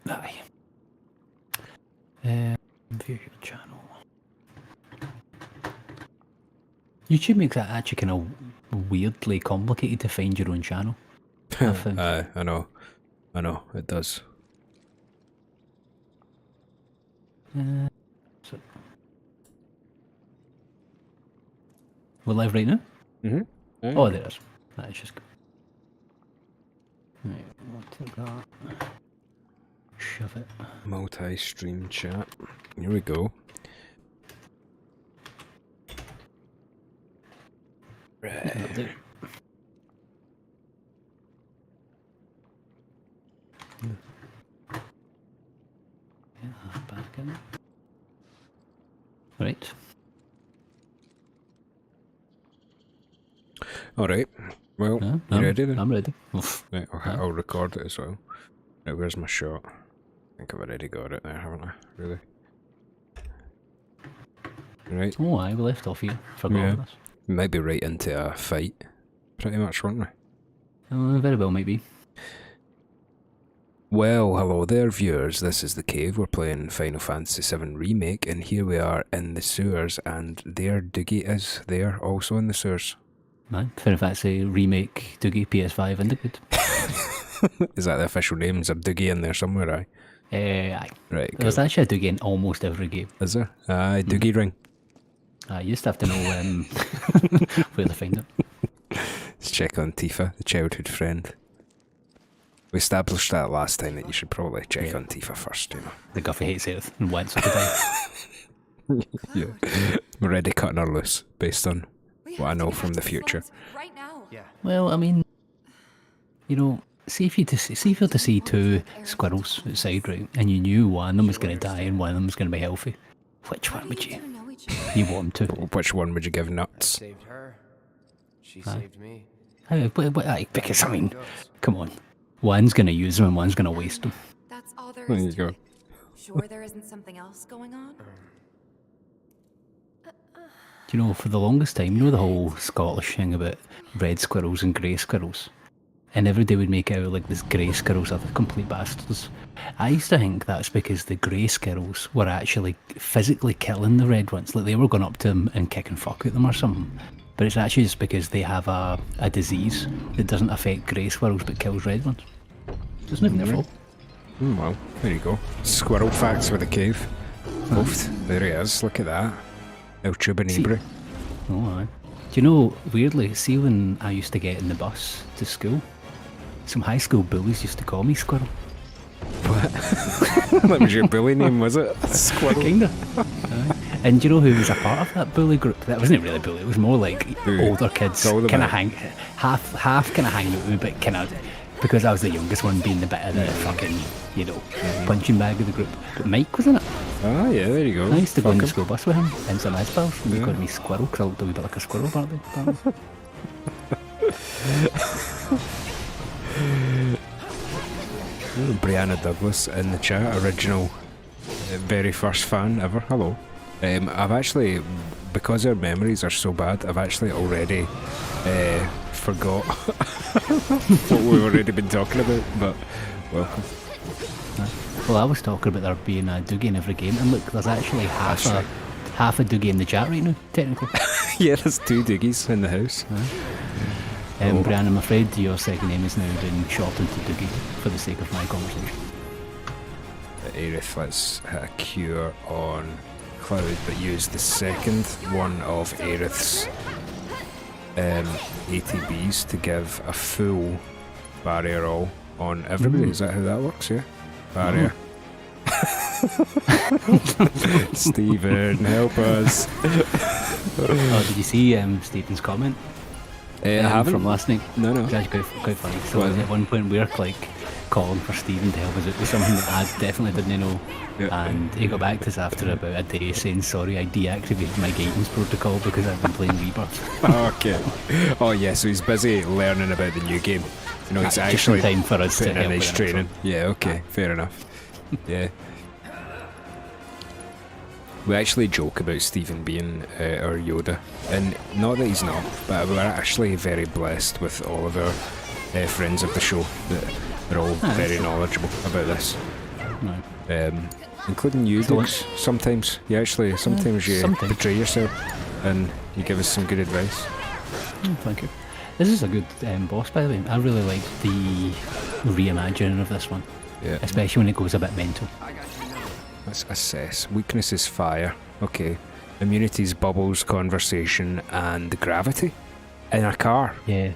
Aye. View your channel. YouTube makes it actually kind of weirdly complicated to find your own channel. I know, it does. So we're live right now? Mm-hmm. Yeah. Oh, there it is. That is just good. Right, we'll take that. Shove it. Multi-stream chat. Here we go. Right. That'll do. Yeah, back in. Right. Alright. Well, you ready then? I'm ready. Right, I'll record it as well. Right, where's my shot? I think I've already got it there, haven't I? Really? Right. Oh, aye, we left off here. Forgot this. We might be right into a fight. Pretty much, weren't we? Very well, maybe. Well, hello there, viewers. This is The Cave. We're playing Final Fantasy 7 Remake, and here we are in the sewers, and there Doogie is there, also in the sewers. Aye, Final Fantasy Remake, Doogie, PS5, Indicate. Is that the official name? Is there Doogie in there somewhere, aye? Aye. Right, There's actually a Doogie in almost every game. Is there? Aye, Doogie ring. You just have to know where to find it. Let's check on Tifa, the childhood friend. We established that last time that you should probably check on Tifa first, you know. The Guffy hates Earth and wants her to die. Yeah. We're already cutting her loose, based on what I know from the future. Right now. Yeah. Well, I mean, you know, see if you were to see two squirrels outside, right, and you knew one of them was going to die and one of them was going to be healthy. Which one would you? You want them to. Which one would you give I nuts? saved her. She saved me. Because, I mean, come on. One's going to use them and one's going to waste them. That's all there There is you to go. it. Sure there isn't something else going on? Do you know, for the longest time, you know the whole Scottish thing about red squirrels and grey squirrels? And every day would make out like these grey squirrels are the complete bastards. I used to think that's because the grey squirrels were actually physically killing the red ones. Like they were going up to them and kicking fuck at them or something. But it's actually just because they have a disease that doesn't affect grey squirrels but kills red ones. It's not even their fault. Well, there you go. Squirrel facts with the cave. Oofed. There he is, look at that. El Chubanibre. Oh, aye. Do you know, weirdly, see when I used to get in the bus to school, some high school bullies used to call me Squirrel. What? That was your bully name, was it? Squirrel. Kinda. And do you know who was a part of that bully group? That wasn't really a bully, it was more like older kids, All kind about- of half kind of hanging out with me, but kind of, because I was the youngest one, being the bit of the fucking, you know, punching bag of the group. But Mike was in it. Ah, yeah, there you go. I used to go Fuck in the him. school bus with him and some ice pals, and he called me Squirrel because I looked a wee bit like a squirrel apparently. Brianna Douglas in the chat, original, very first fan ever. Hello. I've actually, because our memories are so bad, I've actually already forgot what we've already been talking about, but welcome. Well, I was talking about there being a Doogie in every game, and look, there's actually half a Doogie in the chat right now, technically. Yeah, there's two Doogies in the house. Brian, I'm afraid your second name is now been shortened to Doogie for the sake of my conversation. Aerith, let's hit a cure on Cloud, but use the second one of Aerith's ATBs to give a full barrier all on everybody. Is that how that works? Yeah? Barrier. Stephen, help us. Oh, did you see Stephen's comment? I haven't. From last night. No. It's actually quite funny. So What is at one point we were like calling for Stephen to help us out with something that I definitely didn't know. Yeah. And he got back to us after about a day saying, sorry, I deactivated my guidance protocol because I've been playing Rebirth. Okay. Oh yeah, so he's busy learning about the new game. You know, he's Just actually in time for us to putting in help his with it, training. Yeah, okay, fair enough. Yeah. We actually joke about Stephen being our Yoda, and not that he's not, but we're actually very blessed with all of our friends of the show that are all very knowledgeable about this. No. Including you, So Dukes. Sometimes you sometimes betray yourself, and you give us some good advice. Thank you. This is a good boss, by the way. I really like the reimagining of this one. Yeah. Especially when it goes a bit mental. Let's assess. Weakness is fire. Okay. Immunities, bubbles, conversation, and gravity. In a car. Yeah.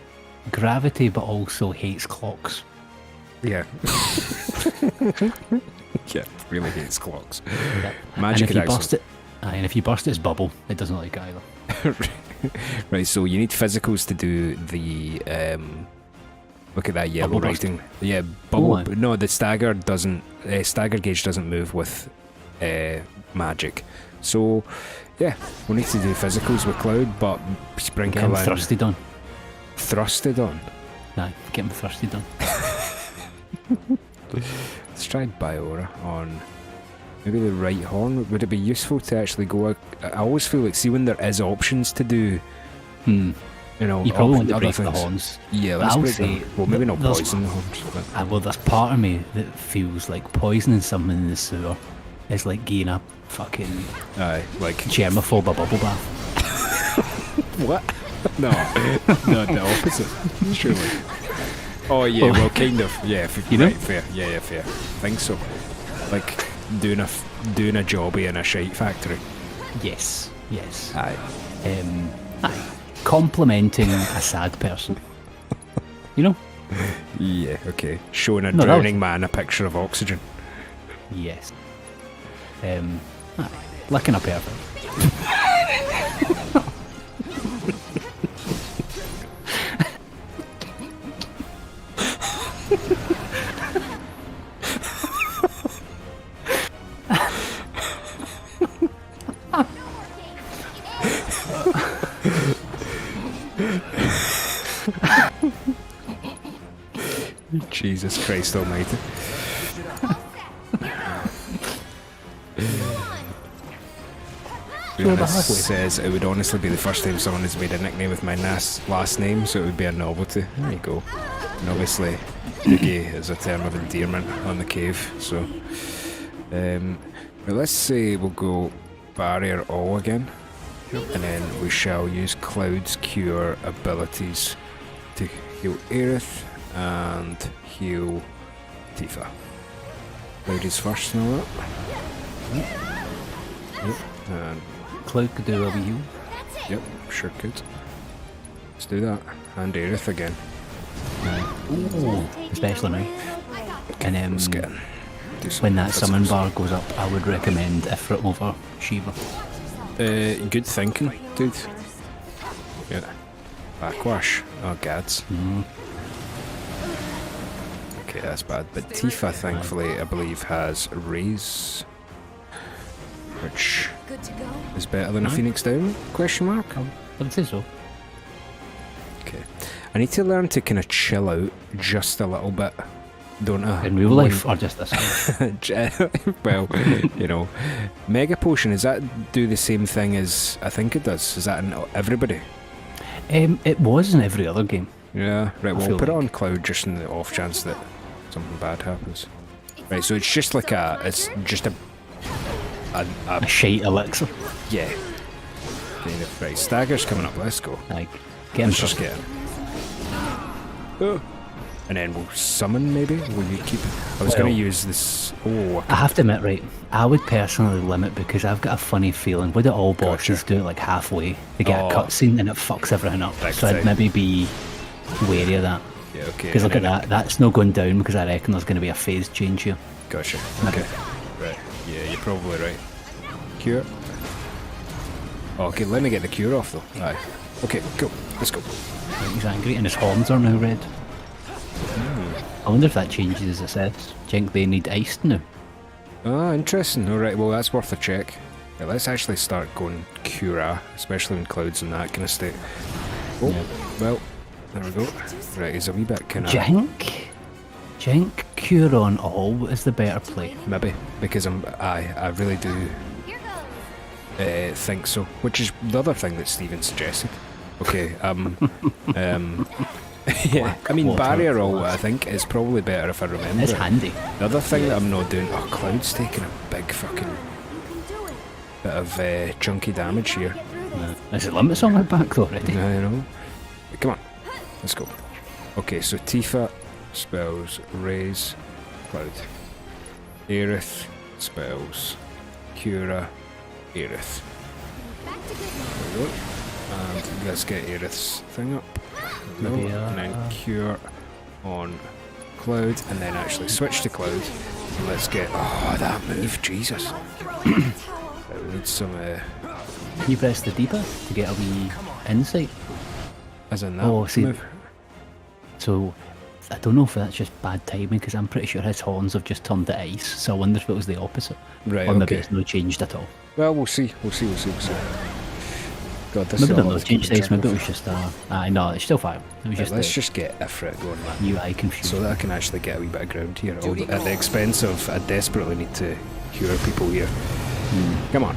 Gravity, but also hates clocks. Yeah. Yeah, really hates clocks. Yep. Magic and if you bust it, and if you bust its bubble, it doesn't like it either. Right, so you need physicals to do the look at that yellow Bubble burst. writing. Yeah, bubble. Oh, No, the stagger doesn't. Stagger gauge doesn't move with magic. So yeah, we'll need to do physicals with Cloud, but sprinkle Get him in thrusted on. thrusted on. Nah, get him thrusted on. Let's try Biora on maybe the right horn. Would it be useful to actually go? I always feel like, see, when there is options to do, you know, You probably want to other break the things. horns. Yeah, But let's I'll break say them. Well, maybe not there's- poison the horns. But Well, there's part of me that feels like poisoning someone in the sewer is like getting a fucking aye, like germaphobe bubble bath. what? No, no, the opposite. Surely. Oh yeah, well, kind of. Yeah, You know? right, fair. Yeah, fair. Think so. Like doing a jobby in a shite factory. Yes, yes. Aye. Aye. Complimenting a sad person. You know? Yeah. Okay. Showing a No, that drowning man a picture of oxygen. Yes. Aye. Licking a pervert. Jesus Christ Almighty. We're This halfway. says it would honestly be the first time someone has made a nickname with my last name, so it would be a novelty. There you go. And obviously, Doogie is a term of endearment on the cave, so. But let's say we'll go Barrier All again, and then we shall use Cloud's Cure abilities to heal Aerith and heal Tifa. Cloud is first and all that. Yep. And Cloud could do a wee heal. yep, sure could. Let's do that. And Aerith again. Ooh, especially now. And Let's get in. Do some when that summon physicals. bar goes up, I would recommend Ifrit over Shiva. Good thinking, dude. Yeah. Backwash. Oh, gads. Okay, that's bad. But Tifa, thankfully, I believe, has Raise, which Good to go. is better than a Phoenix Down? Question mark. I would say so. Okay. I need to learn to kind of chill out just a little bit, don't I? In real life, or just this one? Well, you know, Mega Potion, does that do the same thing as I think it does? Is that in everybody? It was in every other game. Yeah, right, I well, feel we'll put it like- on Cloud just in the off chance that something bad happens. Right, so it's just like it's just a A shite elixir. yeah. Kind of, right, Stagger's coming up, let's go. Like, get him Let's just get him. Oh. And then we'll summon, maybe? Will you keep it? I was going Well- to use this. Oh, I have to admit, right, I would personally limit because I've got a funny feeling. Would it all bosses do it like halfway? They get Oh. a cutscene and it fucks everything up. Right, So I'd right. maybe be wary of that. yeah, okay. Because look at and then that, that's not going down because I reckon there's going to be a phase change here. Gotcha. Okay. Right. Yeah, you're probably right. Cure. Oh, okay, let me get the cure off though. Aye. Okay, go. Let's go. He's angry and his horns are now red. I wonder if that changes his assets. Do you think they need iced now? Ah, interesting. Alright, well, that's worth a check. Yeah, let's actually start going Cura, especially when Cloud's in that kind of state. Oh, well, there we go. Right, he's a wee bit kind of. Jink Cure on all is the better play. Maybe, because I really do think so. Which is the other thing that Steven suggested. Okay, Yeah, I mean, water barrier roll, flash. I think, is probably better if I remember. It's it. handy. The other thing that I'm not doing... Oh, Cloud's taking a big fucking bit of chunky damage here. Is it limits on my back though already? I know. Come on, let's go. Okay, so Tifa spells Raise, Cloud. Aerith spells Cura, Aerith. There we go. And let's get Aerith's thing up. There we go. Yeah. And then Cure on Cloud, and then actually switch to Cloud. And let's get... Oh, that move, Jesus. We need some... Can you press the D-pad to get a wee insight? as in that Oh, see, move. so I don't know if that's just bad timing because I'm pretty sure his horns have just turned to ice. So I wonder if it was the opposite, Right, or maybe okay. it's not changed at all. Well, we'll see. We'll see. God, this Maybe is they're a lot not to changed keep ice. Maybe it track was just no, it's still fine. It was of. just Let's a just get Ifrit going, man. UI confusion. So that I can actually get a wee bit of ground here, at the expense of I desperately need to cure people here. Come on.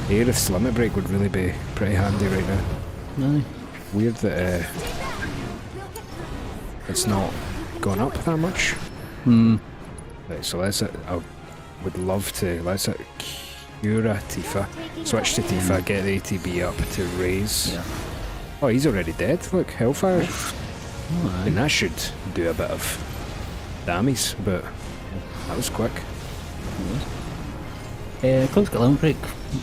Aerith's Limit Break would really be pretty handy right now. Aye. Weird that it's not gone up that much. Right, so let's I would love to, let's Cura Tifa, switch to Tifa, get the ATB up to Raise. Yeah. Oh, he's already dead, look, Hellfire. Aye. And that should do a bit of damage, but that was quick. Cloud's got limit break.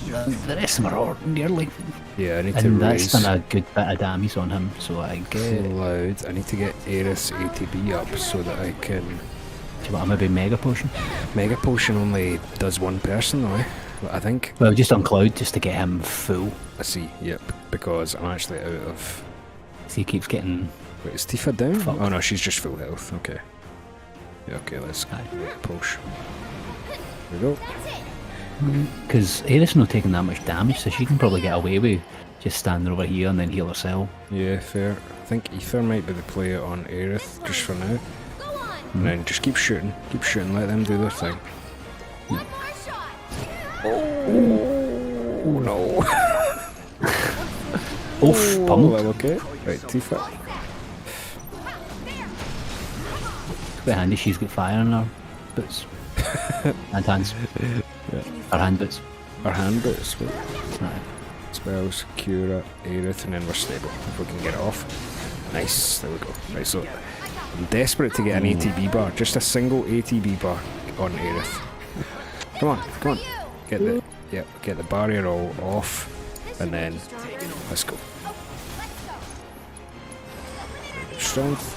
The rest of them are ordinarily. Yeah, I need to And that's raise done a good bit of damage on him, so I get. Cloud. I need to get Aerith's ATB up so that I can... Do you want a maybe Mega Potion? Mega Potion only does one person though, I think. Well, just on Cloud, just to get him full. I see, yep, because I'm actually out of... So he keeps getting. Wait, is Tifa down? Fuck. Oh no, she's just full health, okay. Yeah, okay, let's Aye. push. There we go. Because Aerith's not taking that much damage, so she can probably get away with just standing over here and then heal herself. Yeah, fair. I think Ether might be the play on Aerith just for now. And then just keep shooting, let them do their thing. Oh no. Oof, pummeled. Well, okay. Right, Tifa. It's quite handy, she's got fire in her boots. And hands. Her hand boots. Our hand boots. Right. Spells, Cura, Aerith, and then we're stable if we can get it off. Nice, there we go. Right, so I'm desperate to get an ATB bar, just a single ATB bar on Aerith. Come on, get the barrier all off, and then let's go. Strength.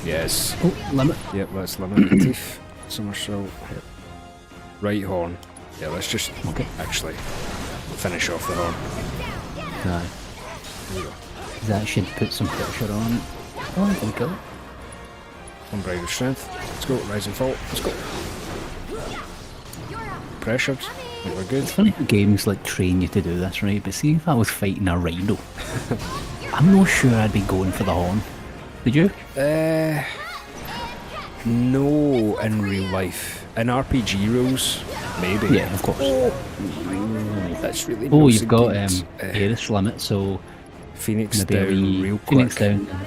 Yes. Oh, limit. Yep, let's limit the teeth. Somersault. Yep. Right horn. Yeah, let's just actually finish off the horn. Aye. That should put some pressure on. Oh, I think go. Unbridled strength. Let's go. Rise and fall. Let's go. Pressured. I think we're good. It's funny how games like train you to do this, right? But see if I was fighting a rhino, I'm not sure I'd be going for the horn. Did you? No, in real life. In RPG rules, maybe. Yeah, of course. That's really Oh, nice you've got indeed. Aerith's limit, so Phoenix maybe a down wee real Phoenix quick. down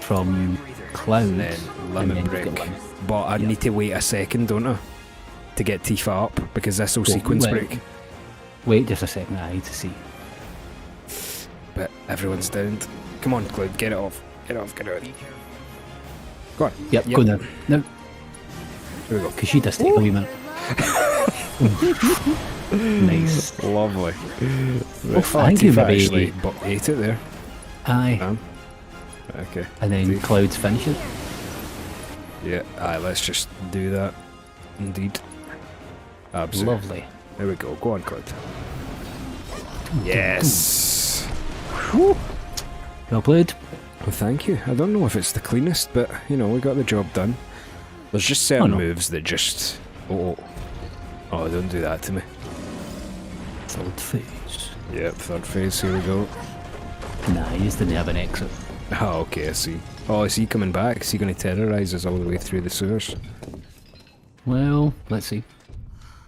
from Cloud, And then limit you've break. got limit. But I need to wait a second, don't I? To get Tifa up, because this will Well, sequence wait. break. Wait just a second, I need to see. But everyone's downed. Come on, Cloud, get it off. Get it off, get it out. Go on. Yep, go now. No, Here we go. because she does take a wee minute. Nice. Lovely. Oh, thank you, Tifa maybe. actually ate it there. Aye. Damn. Okay. And then Tifa. Cloud's finishing. Yeah, aye, let's just do that. Indeed. Absolutely. Lovely. There we go. Go on, Cloud. Yes. Well played. Well, thank you. I don't know if it's the cleanest, but, you know, we got the job done. There's just certain no. moves that just... Oh, don't do that to me. Third phase. Yep, third phase, here we go. Nah, he just didn't have an exit. Oh, okay, I see. Oh, is he coming back? Is he going to terrorise us all the way through the sewers? Well, let's see.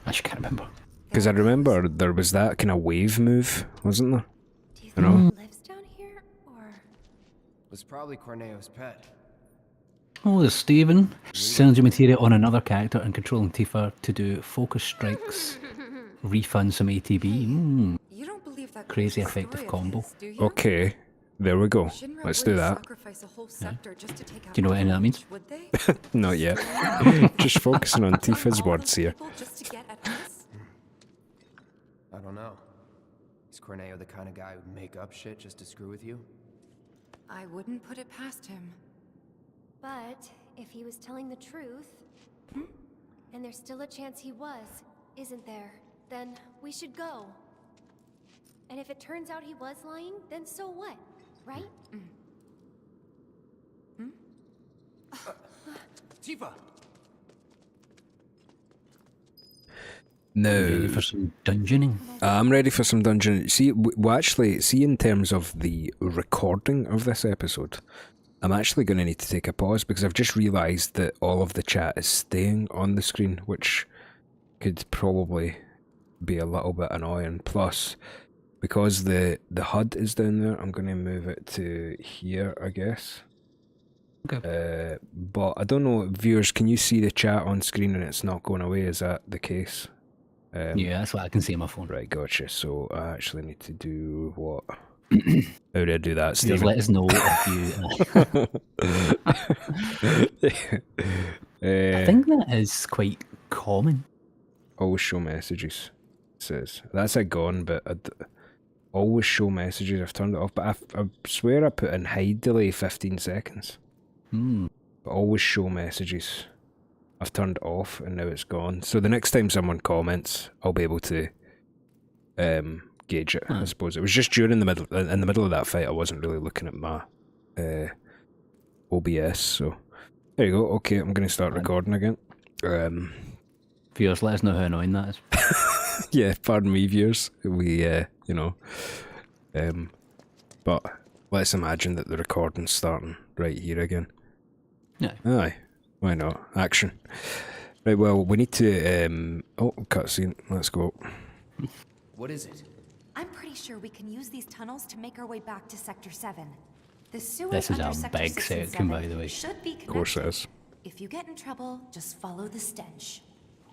I just can't remember. Because I remember there was that kind of wave move, wasn't there? Do you You know? Lives down here, or Was probably Corneo's pet. Oh, there's Steven. Synergy material on another character and controlling Tifa to do focus strikes. Refund some ATB. you don't believe that Crazy crazy effective story of combo. his, do you? Okay, there we go. Shinra Let's do wouldn't that. Sacrifice a whole sector just to take out Do you know what any of that means? Would they? Not yet. Just focusing on Tifa's All words those here. people just to get at us? I don't know. Is Corneo the kind of guy who'd make up shit just to screw with you? I wouldn't put it past him. But if he was telling the truth, and there's still a chance he was, isn't there? Then we should go. And if it turns out he was lying, then so what? Right? Tifa! Ready No. for some dungeoning? I'm ready for some dungeon. See, well, actually, see, in terms of the recording of this episode, I'm actually going to need to take a pause because I've just realised that all of the chat is staying on the screen, which could probably be a little bit annoying. Plus, because the HUD is down there, I'm going to move it to here, I guess. Okay. But I don't know, viewers, can you see the chat on screen and it's not going away? Is that the case? Yeah, that's what I can see on my phone. Right, gotcha. So I actually need to do what? How do I do that, Just Stephen? let us know if you... I think that is quite common. Always show messages. It says that's a gone, but always show messages. I've turned it off, but I swear I put in hide delay 15 seconds. But always show messages. I've turned off and now it's gone. So the next time someone comments, I'll be able to gauge it. I suppose it was just during the middle of that fight. I wasn't really looking at my OBS. So there you go. Okay, I'm going to start recording again. Viewers, let us know how annoying that is. Yeah, pardon me, viewers. We, but let's imagine that the recording's starting right here again. Yeah. Aye, why not? Action. Right, well, we need to, cutscene. Let's go. What is it? I'm pretty sure we can use these tunnels to make our way back to Sector 7. The sewers This is under a Sector big 6 and section, 7 by the way. should be connected. Of course it is. If you get in trouble, just follow the stench.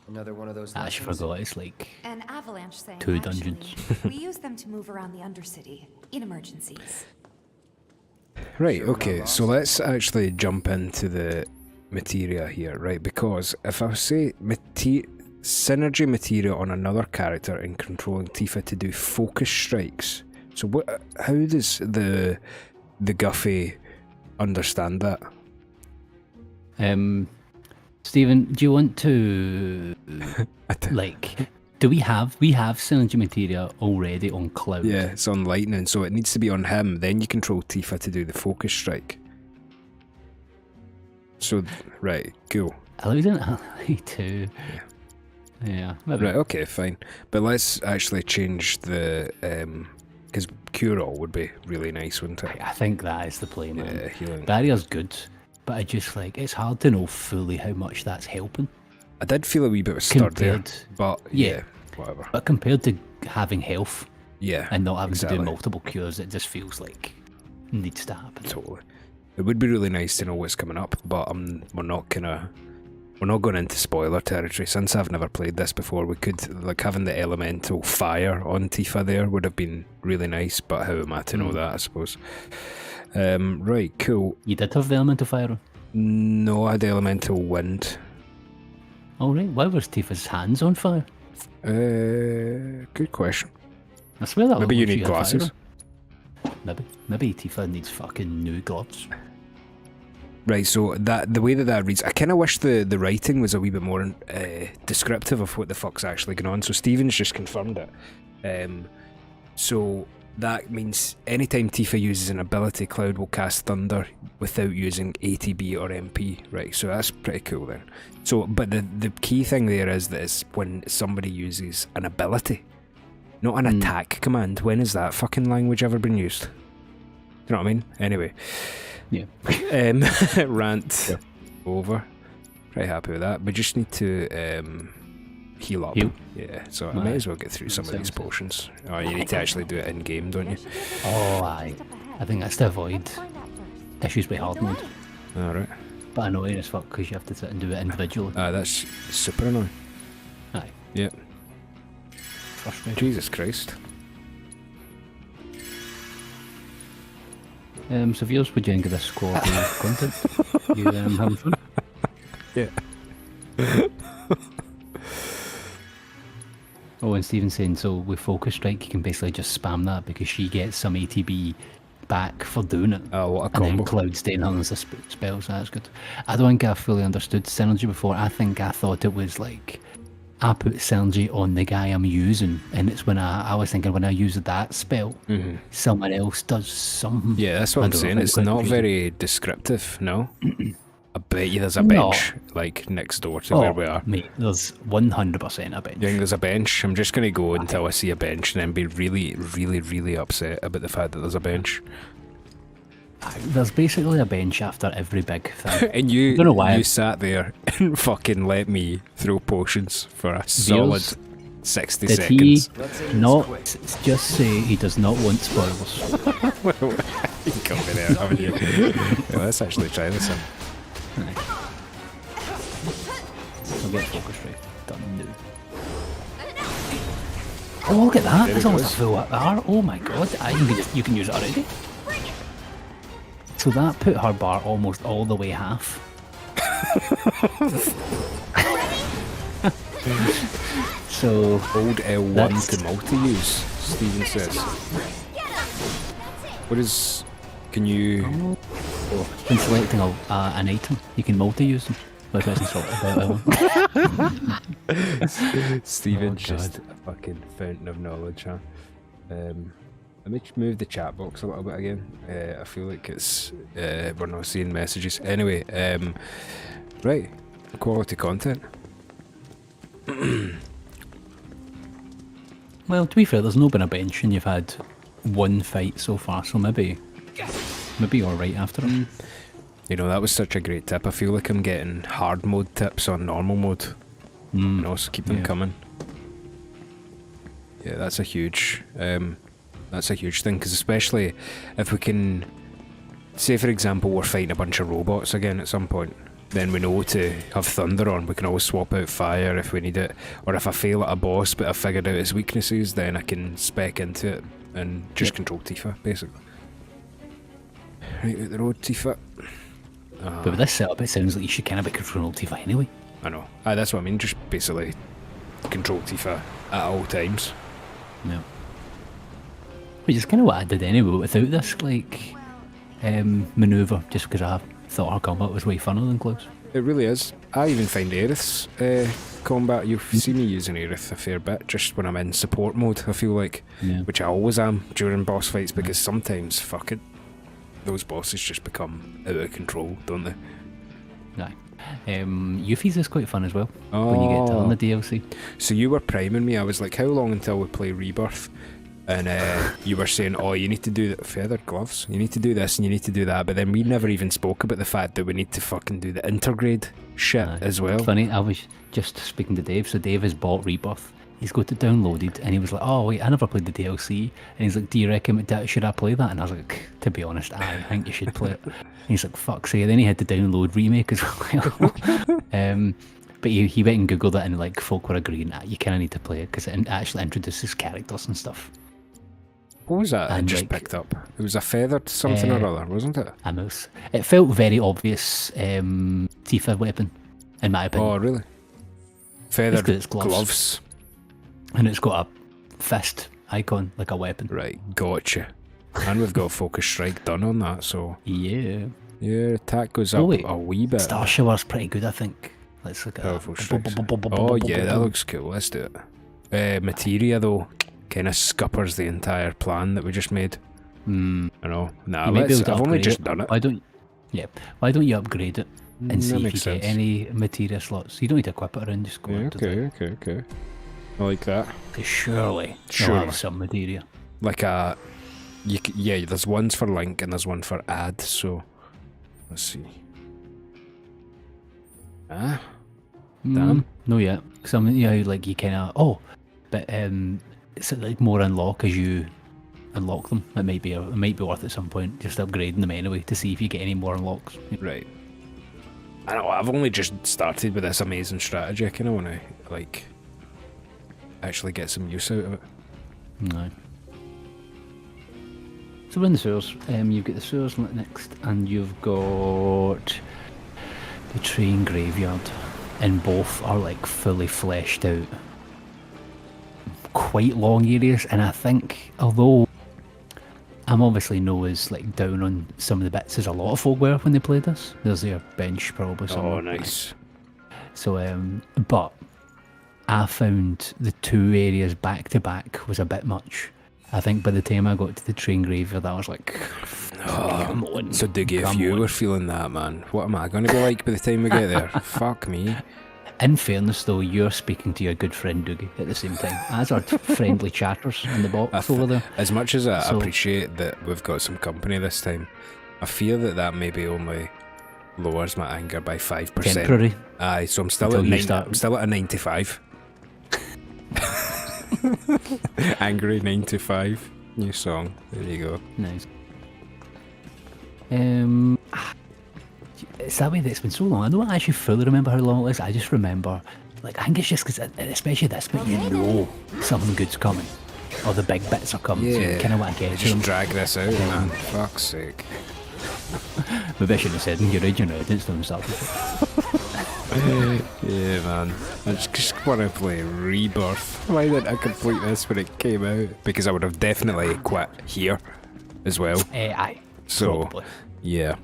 Another one of those I actually lessons? forgot it's like... An avalanche thing, 2 actually. dungeons. We use them to move around the Undercity in emergencies. Right, Sure, no okay, loss. so let's actually jump into the materia here, right? Because if I say synergy material on another character and controlling Tifa to do focus strikes, so how does the Guffey understand that? Stephen, do you want to... like... We have synergy material already on Cloud. Yeah, it's on Lightning, so it needs to be on him. Then you control Tifa to do the focus strike. So, right, cool. Allowed in Ally too. Yeah. Maybe. Right, okay, fine. But let's actually change the... because Cure-All would be really nice, wouldn't it? I think that is the play, man. Yeah, healing. Barrier's good, but I just like... It's hard to know fully how much that's helping. I did feel a wee bit of stir there, Compared- but yeah, whatever. But compared to having health Yeah, and not having exactly. to do multiple cures, it just feels like needs to happen. Totally. It would be really nice to know what's coming up, but we're not going into spoiler territory. Since I've never played this before, we could, like, having the elemental fire on Tifa there would have been really nice, but how am I to know that, I suppose? Right, cool. You did have the elemental fire on? No, I had elemental wind. Oh, right. Why was Tifa's hands on fire? Good question. I swear that Maybe was you when need she had fire glasses. on. Maybe Tifa needs fucking new gloves. Right, so the way that reads, I kind of wish the writing was a wee bit more descriptive of what the fuck's actually going on. So Steven's just confirmed it. So that means anytime Tifa uses an ability, Cloud will cast Thunder without using ATB or MP. Right, so that's pretty cool then. So, but the key thing there is that it's when somebody uses an ability, not an attack command. When has that fucking language ever been used? Do you know what I mean? Anyway. Yeah. Rant over. Pretty happy with that. We just need to heal up. Heal? Yeah, so I may as well get through some of these potions. Oh, you need to actually do it in game, don't you? Oh, aye. I think that's to avoid issues with hard mode. Alright. But annoying as fuck because you have to sit and do it individually. That's super annoying. Aye. Yep. Frustrating. Jesus Christ. So Veers, what do you think of this quality content? You having fun? Yeah. Oh, and Stephen's saying, so with Focus Strike, you can basically just spam that because she gets some ATB back for doing it. Oh, what a And combo. then Cloud Stain has the spells, so that's good. I don't think I fully understood Synergy before. I think I thought it was like, I put Synergy on the guy I'm using, and it's when I was thinking when I use that spell, someone else does something. Yeah, that's what I I'm don't know saying. if It's quite not confusing. very descriptive, no? I bet you there's a No. bench, like, next door to where we are. Mate, there's 100% a bench. You think there's a bench? I'm just going to go until I see a bench and then be really, really, really upset about the fact that there's a bench. There's basically a bench after every big thing. And you, don't know why. you sat there and fucking let me throw potions for a solid 60 Did seconds. he not just say he does not want spoilers? You got me there, haven't you? Yeah, let's actually try this out. I'll get Focus Strike done now. Oh, look at that! There That's it almost a goes. full R. Oh my god! You can use it already. So that put her bar almost all the way half. So Hold L1 That's- to multi-use, Steven says. What is... Can you... when selecting an item, you can multi-use them. But it doesn't sort of Steven's Oh, just a fucking fountain of knowledge, huh? Let me move the chat box a little bit again. I feel like it's... we're not seeing messages. Anyway, right. Quality content. Well, to be fair, there's no been a bench and you've had one fight so far, so maybe you're alright after it. You know, that was such a great tip. I feel like I'm getting hard mode tips on normal mode. You know, so keep them Yeah. coming. Yeah, that's a huge thing, because especially if we can, say for example, we're fighting a bunch of robots again at some point, then we know to have thunder on. We can always swap out fire if we need it, or if I fail at a boss but I've figured out its weaknesses, then I can spec into it and just control Tifa, basically. Right out the road, Tifa. But with this setup, it sounds like you should kind of be controlling Tifa anyway. I know. That's what I mean, just basically control Tifa at all times. Yeah. Which is kind of what I did anyway, but without this, like, manoeuvre, just because I thought her combat was way funner than Cloud's. It really is. I even find Aerith's combat, you've seen me using Aerith a fair bit, just when I'm in support mode, I feel like, Yeah. which I always am during boss fights, because sometimes, fuck it, those bosses just become out of control, don't they? Aye. Yuffie's is quite fun as well, when you get to on the DLC. So you were priming me, I was like, how long until we play Rebirth? And you were saying, oh, you need to do the feathered gloves, you need to do this and you need to do that, but then we never even spoke about the fact that we need to fucking do the intergrade shit as well. Funny, I was just speaking to Dave, so Dave has bought Rebirth. He's got it downloaded, and he was like, oh wait, I never played the DLC. And he's like, do you reckon, should I play that? And I was like, to be honest, I think you should play it. And he's like, fuck's sake. Then he had to download Remake as well. But he went and googled it, and like folk were agreeing that you kind of need to play it because it actually introduces characters and stuff. What was that I And, just like, picked up? It was a feathered something or other, wasn't it? A mouse. It felt very obvious Tifa weapon, in my opinion. Oh, really? Feathered 'cause it's gloves. gloves. And it's got a fist icon, like a weapon. Right, gotcha. And we've got Focus Strike done on that, so... Yeah. Yeah, attack goes up wait. a wee bit. Star Shower's pretty good, I think. Let's look at Powerful that. strikes. Oh yeah, that looks cool, let's do it. Materia though, kind of scuppers the entire plan that we just made. I know. Nah, You might be able to I've only upgrade just it. done it. Why don't you upgrade it and see that if makes you sense. get any materia slots? You don't need to equip it around, just go Yeah, into the... okay. I like that. Because surely you'll Surely. have some materia. Like a... yeah, there's ones for Link and there's one for Add, so... Let's see. Ah? Damn. No yet. Some like you kind of but it's like more unlock as you unlock them. It might be worth at some point just upgrading them anyway to see if you get any more unlocks. Right. I know, I've only just started with this amazing strategy. I kind of want to, like, actually get some use out of it. No. So we're in the sewers. You've got the sewers next, and you've got the train graveyard. And both are like fully fleshed out, quite long areas. And I think, although I'm obviously as like down on some of the bits as a lot of folk were when they played this. There's their bench probably somewhere. Oh, nice. So, but I found the two areas back to back was a bit much. I think by the time I got to the train graveyard, I was like, come on. So Dougie, if you were feeling that, man, what am I going to be like by the time we get there? Fuck me. In fairness, though, you're speaking to your good friend Dougie at the same time, as are friendly chatters in the box over there. As much as I appreciate that we've got some company this time, I fear that maybe only lowers my anger by 5%. Temporary. Aye, so I'm still I'm still at a 95. Angry 95. New song. There you go. Nice. It's that way that it's been so long. I don't actually fully remember how long it is. I just remember, like, I think it's just because, especially this bit, you know something good's coming. Or the big bits are coming. So you kind of want to get to them. Just drag this out, man. Fuck's sake. Maybe I shouldn't have said, you're right, it's not started. Yeah, man. I just want to play Rebirth. Why didn't I complete this when it came out? Because I would have definitely quit here as well. Aye. So, probably. Yeah.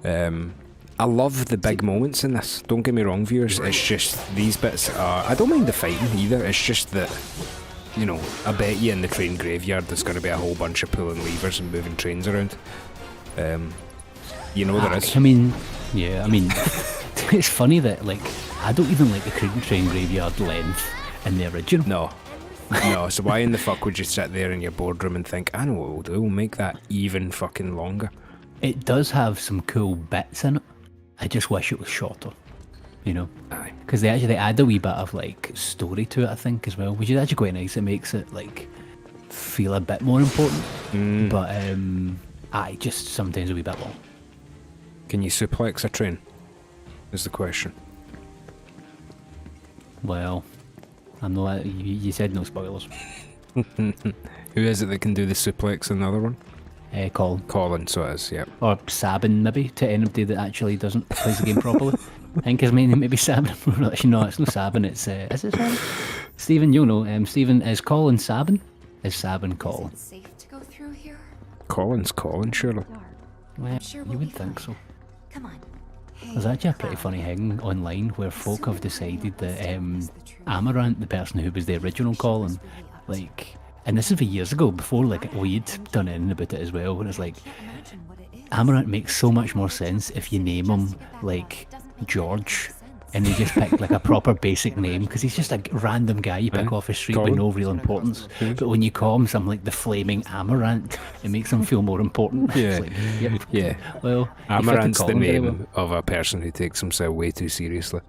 I love the big moments in this. Don't get me wrong, viewers. It's just these bits are... I don't mind the fighting either. It's just that, you know, I bet you in the train graveyard there's going to be a whole bunch of pulling levers and moving trains around. You know there is. I mean, it's funny that, like, I don't even like the train graveyard length in the original. No, so why in the fuck would you sit there in your boardroom and think, I know what we'll do, we'll make that even fucking longer. It does have some cool bits in it. I just wish it was shorter, you know? Aye. Because they actually add a wee bit of, like, story to it, I think, as well, which is actually quite nice. It makes it, like, feel a bit more important. But, just sometimes a wee bit long. Can you suplex a train? Is the question. Well, I'm not. You said no spoilers. Who is it that can do the suplex in the other one? Colin. Colin, so it is, yeah. Or Sabin, maybe, to anybody that actually doesn't play the game properly. I think his main name may be Sabin. Actually, no, it's no Sabin, it's... is it Sabin? Stephen, you'll know. Stephen, is Colin Sabin? Is Sabin Colin? Is it safe to go through here? Colin's Colin, surely. Well, Sure you we'll would be think fine. so. Come on. Hey, There's actually a pretty funny thing online where folk have decided that Amaranth, the person who was the original Colin, like... And this is for years ago, before like we'd done anything about it as well, and it's like, Amaranth makes so much more sense if you name him like George, and you just pick like a proper basic name, because he's just a random guy you pick off the street with no real importance. But when you call him something like the Flaming Amaranth, it makes him feel more important. Yeah, It's like, yep. yeah. Well, Amaranth's the name of a person who takes himself way too seriously.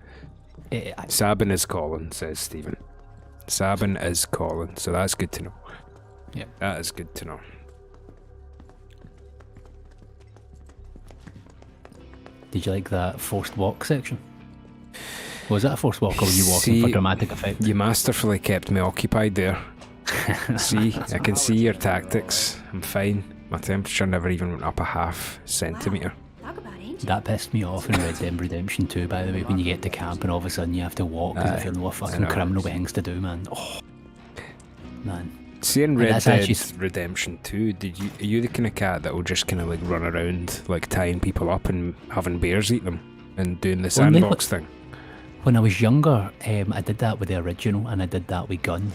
Sabin is Colin, says Stephen. Sabin is Colin, so that's good to know. Yeah, that is good to know. Did you like that forced walk section? Was that a forced walk, or were you walking for dramatic effect? You masterfully kept me occupied there. See, I can see your tactics. I'm fine. My temperature never even went up a half centimetre. Talk about ancient. That pissed me off in Red Dead Redemption 2, by the way, when you get to camp and all of a sudden you have to walk as if you're no fucking criminal with things to do, man. Oh, man. See, in Red Dead Redemption 2, are you the kind of cat that will just kind of like run around like tying people up and having bears eat them and doing the sandbox thing? When I was younger, I did that with the original, and I did that with Gun.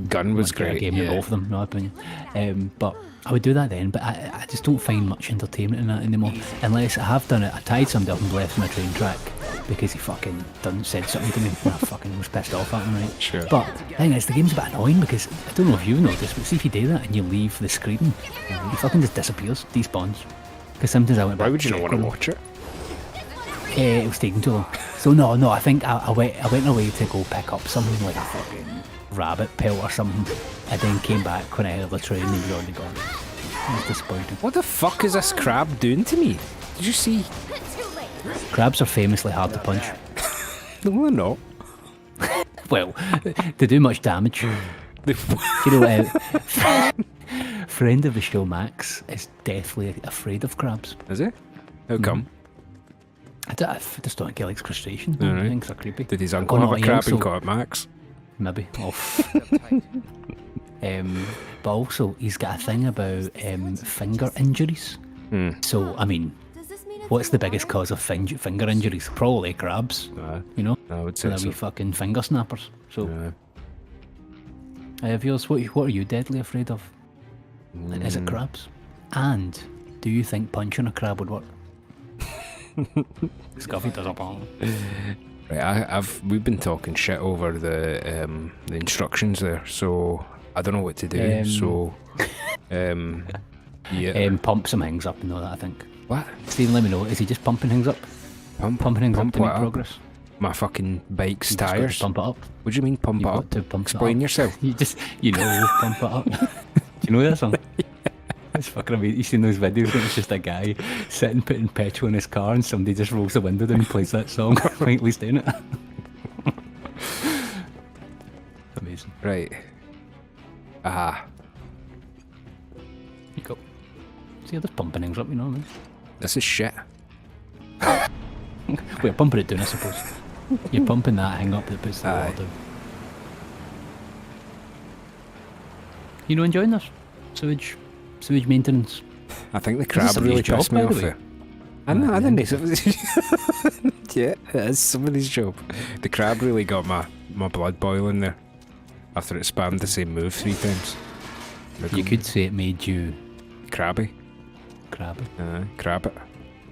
Gun was great, game with both of them, in my opinion. But I would do that then, but I just don't find much entertainment in that anymore. Unless I have done it, I tied somebody up and left my train track because he fucking said something to me, and I fucking was pissed off at him, right? Sure. But the thing is, the game's a bit annoying because, I don't know if you've noticed, but see if you do that and you leave the screen, he fucking just disappears, despawns. Because sometimes I went back. Why would you not want to watch it? It was taking too long. So no, I think I went away to go pick up something like a fucking rabbit pelt or something, and then came back when I had the train and he was already gone. It was disappointing. What the fuck is this crab doing to me? Did you see? Crabs are famously hard to punch. No, they're not. Well, they do much damage. You know, friend of the show Max is deathly afraid of crabs. Is it? How come? I just don't think he likes crustaceans. Alright. I think they're creepy. Did his uncle Oh, no, have a he crab also- and caught Max? Maybe. Off. But also, he's got a thing about finger injuries. So, I mean, Does this mean it's what's in the biggest water? cause of finger injuries? Probably crabs. You know? I would So say they're wee so. fucking finger snappers. So, Vios, what are you deadly afraid of? Is it crabs? And do you think punching a crab would work? Scuffy does a ball. Right, we've been talking shit over the instructions there, so I don't know what to do. Yeah. Pump some things up and all that, I think. What? Stephen, let me know. Is he just pumping things up? Pumping things up to what make up? progress? My fucking bike's You just got to tires. pump it up. What do you mean pump You've it got up? to pump it Explain up. yourself. You just, pump it up. Do you know that song? It's fucking amazing. You seen those videos where it's just a guy sitting putting petrol in his car and somebody just rolls the window down and plays that song while he's doing it. Amazing. Right. Ah, You go. See, you're just pumping things up, you know what I mean? this is shit. We're pumping it down, I suppose. You're pumping that thing up that puts the Aye. water down. You know, enjoying this? Sewage maintenance. I think the Is this crab somebody's really job, pissed me by the off way? there. I know, I didn't know. Yeah, it is somebody's job. The crab really got my blood boiling there after it spammed the same move 3 times. You could say it made you Crabby. crabby. Crab it.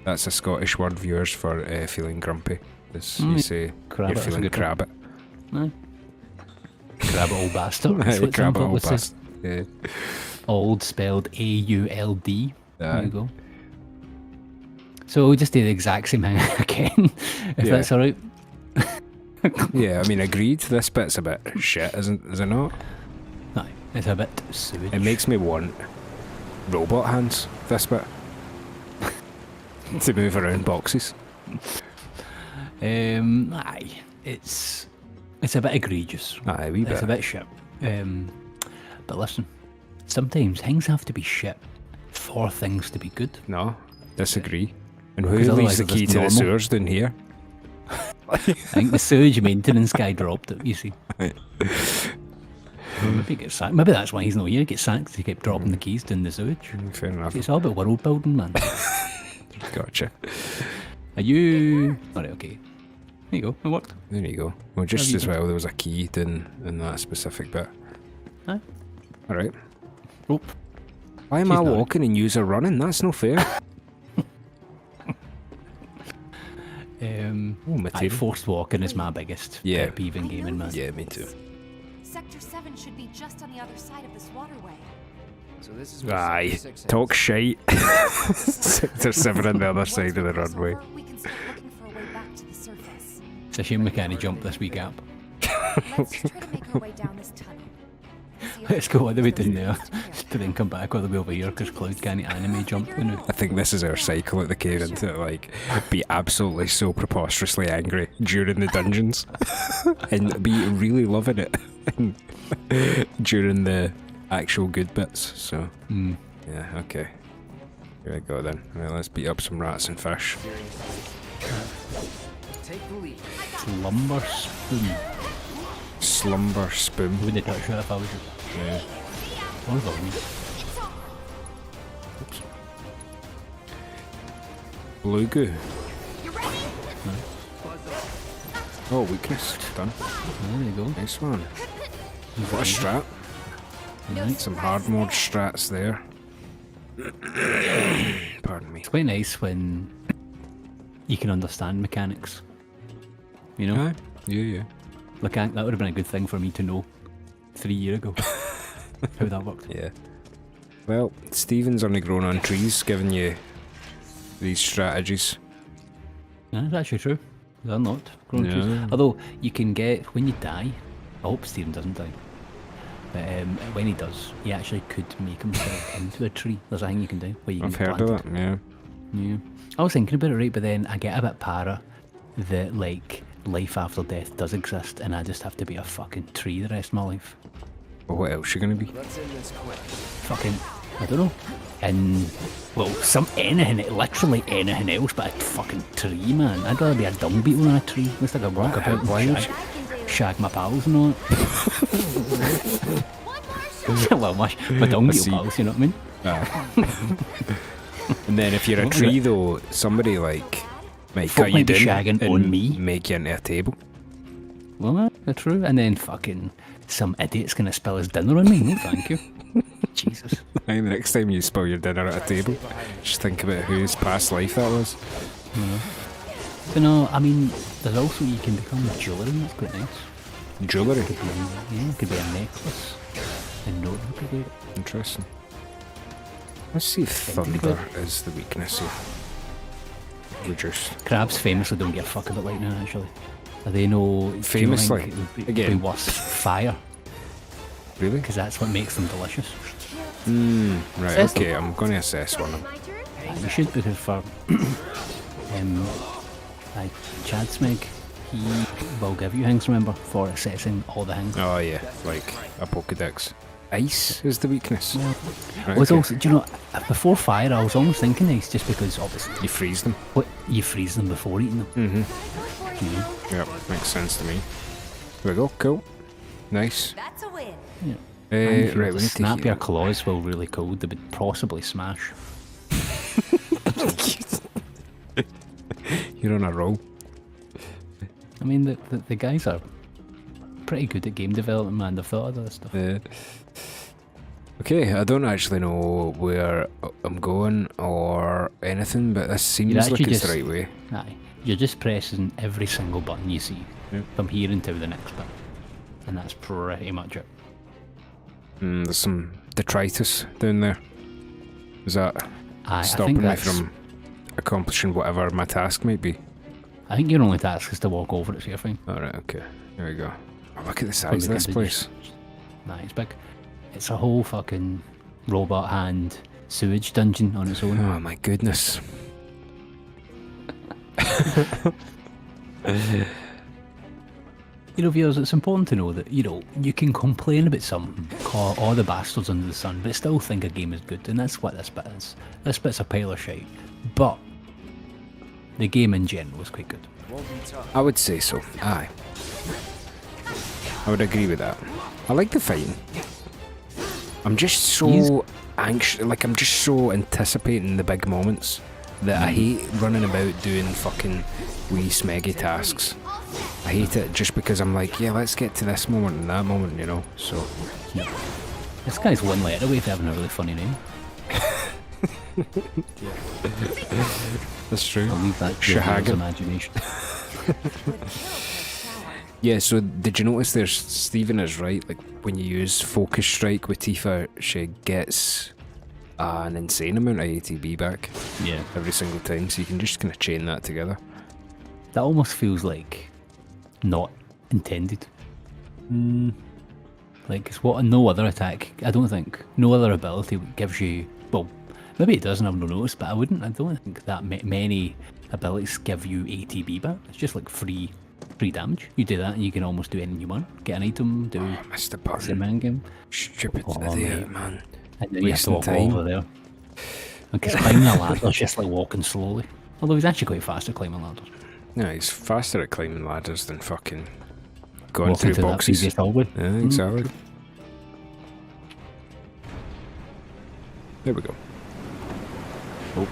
That's a Scottish word, viewers, for feeling grumpy. This, you say crab it, you're that's a feeling good one. crab it. Aye. Crab old bastard. That's what Crab it, some old would say. bastard. Yeah. Old spelled AULD. There Aye. you go. So we'll just do the exact same thing again, if Yeah. that's alright. Yeah, I mean, agreed. This bit's a bit shit, is it not? Aye, it's a bit sewage. It makes me want robot hands, this bit. To move around boxes. Aye, it's a bit egregious. Aye, a wee It's bit. a bit shit. But listen, sometimes things have to be shit for things to be good. No, disagree. And who Because leaves otherwise the it's key just to the normal. sewers down here? I think the sewage maintenance guy dropped it, you see. Right. Well, maybe he gets sacked. Maybe that's why he's not here. He gets sacked 'cause he kept dropping the keys down the sewage. Fair enough. It's all about world building, man. Gotcha. Are you... Alright, okay. There you go, it worked. There you go. Well, just you as done? well, there was a key in that specific bit. Aye. Alright. Rope. Why am She's I not- walking and you're running? That's no fair. Oh, Aye, material. forced walking is my biggest Yeah. pet peeve in gaming, man. Yeah, me too. Sector 7 should be just on the other side of this waterway. So this is where Aye, Sector 6 talk ends. shite. Sector 7 on the other Once side of we the cross runway. over, we can start looking for a way back to the surface. It's a shame we can't jump this wee gap. Let's try to make our way down this tunnel. See if Let's we go can all the way use those down there tunnels to to then come back all the way over here because Cloud can't anime jump, you know. I think this is our cycle at the cave into it, like, be absolutely so preposterously angry during the dungeons and be really loving it during the actual good bits, so yeah, okay. Here we go then. Right, let's beat up some rats and fish. Take the lead. Slumber spoon. Slumber spoon. Wouldn't touch that if I was you. Yeah. Or volume. Blue goo. Oh, weakness. Done. There you go. Nice one. What a strat. Right. Some hard mode strats there. Pardon me. It's quite nice when you can understand mechanics. You know? Aye. Yeah. Like, that would have been a good thing for me to know 3 years ago. How that worked. Yeah. Well, Stephen's only grown on trees, giving you these strategies. That's actually true. They're not grown trees. Yeah. Although you can get when you die. I hope Stephen doesn't die. But when he does, he actually could make himself into a tree. There's a thing you can do where you can I've get heard of planted. it, yeah. Yeah. I was thinking about it, right, but then I get a bit para that like life after death does exist, and I just have to be a fucking tree the rest of my life. Well, what else you gonna be? Let's end this quick. Fucking, I don't know. And well, anything, literally anything else, but a fucking tree, man. I'd rather be a dung beetle than a tree. Looks like I walk about and shag my pals and all that. Well, my dung beetle see. pals, you know what I mean? And then if you're a What was tree it? though, somebody like might Folk cut you might be down shagging and on me. make you into a table. Well, that's true. And then fucking some idiot's gonna spill his dinner on me. No, thank you. Jesus. And the next time you spill your dinner at a table, just think about whose past life that was. But no, I mean, there's also you can become jewellery. That's quite nice. Jewellery. Yeah, it could be a necklace. And no, that could be Interesting. Let's see if thunder is the weakness here. Reduced. crabs famously don't give a fuck about lightning. Actually, they know Famously? it would be Again. worse fire Really? because that's what makes them delicious. Right, Assess them. okay, I'm going to assess one. My turn? You should because for Chad Smeg, he will give you things. Remember for assessing all the things. Oh yeah, like a Pokedex. Ice is the weakness. Right, I was okay. also, do you know, before fire, I was almost thinking ice just because obviously You freeze them. what you freeze them before eating them. Yep, makes sense to me. There we go, cool. Nice. That's a win. And if you Right, we need to snap heal. your claws while really cold, they would possibly smash. You're on a roll. I mean, the guys are pretty good at game development, man. They've thought of that stuff. Okay, I don't actually know where I'm going or anything, but this seems like actually it's the just- right way. Aye. You're just pressing every single button you see from here until the next bit. And that's pretty much it. There's some detritus down there. Is that Aye, I stopping think me that's, from accomplishing whatever my task might be? I think your only task is to walk over it, so you're fine. Alright, okay. There we go. Oh, look at the Probably size of this can do place. Nah, it's big. It's a whole fucking robot hand sewage dungeon on its own. Oh my goodness. You know, viewers, it's important to know that, you know, you can complain about something, call all the bastards under the sun, but still think a game is good, and that's what this bit is. This bit's a pile of shite. But the game in general is quite good. Won't be tough. I would say so, aye. I would agree with that. I like the fighting. I'm just so anxious, like I'm just so anticipating the big moments that I hate running about doing fucking wee smeggy tasks. I hate it just because I'm like, yeah, let's get to this moment and that moment, you know, so. This guy's one letter away from having a really funny name. That's true. I'll leave that to your Shahagan. imagination. Yeah, so did you notice there's Stephen is right, like when you use Focus Strike with Tifa, she gets an insane amount of ATB back Yeah. every single time, so you can just kind of chain that together. That almost feels like not intended. Like, it's what no other attack, I don't think, no other ability gives you, well, maybe it doesn't, I've no notice, but I don't think that many abilities give you ATB back. It's just like free damage. You do that and you can almost do anything you want. Get an item, do Missed the the button. man game. Stupid Oh, idiot, mate. man. And then you have to Wasting walk time. over there. Because climbing a ladder is just like walking slowly. Although he's actually quite fast at climbing ladders. Yeah, he's faster at climbing ladders than fucking going Walking through that boxes. previous hallway. Yeah, exactly. There we go.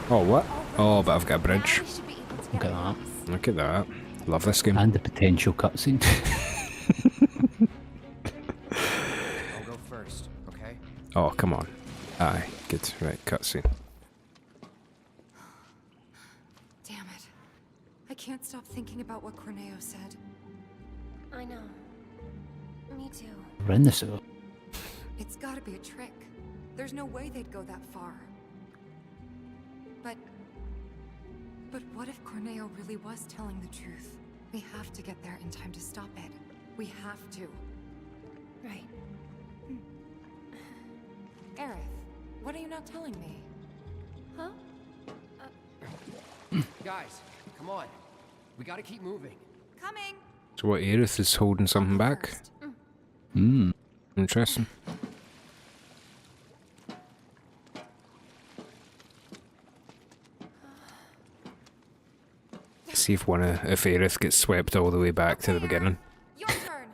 Oh, what? Oh, but I've got a bridge. We should be able to Look get at that. this. Look at that. Love this game. And the potential cutscene. I'll go first, okay? Oh, come on. Aye, good. Right, cutscene. Damn it. I can't stop thinking about what Corneo said. I know. Me too. We're in the sewer. It's gotta be a trick. There's no way they'd go that far. But what if Corneo really was telling the truth? We have to get there in time to stop it. We have to. Right. Aerith, what are you not telling me? Huh? Guys, come on. We gotta keep moving. Coming! So what, Aerith is holding something back? First. Hmm. Interesting. See if if Aerith gets swept all the way back to the beginning. Your turn!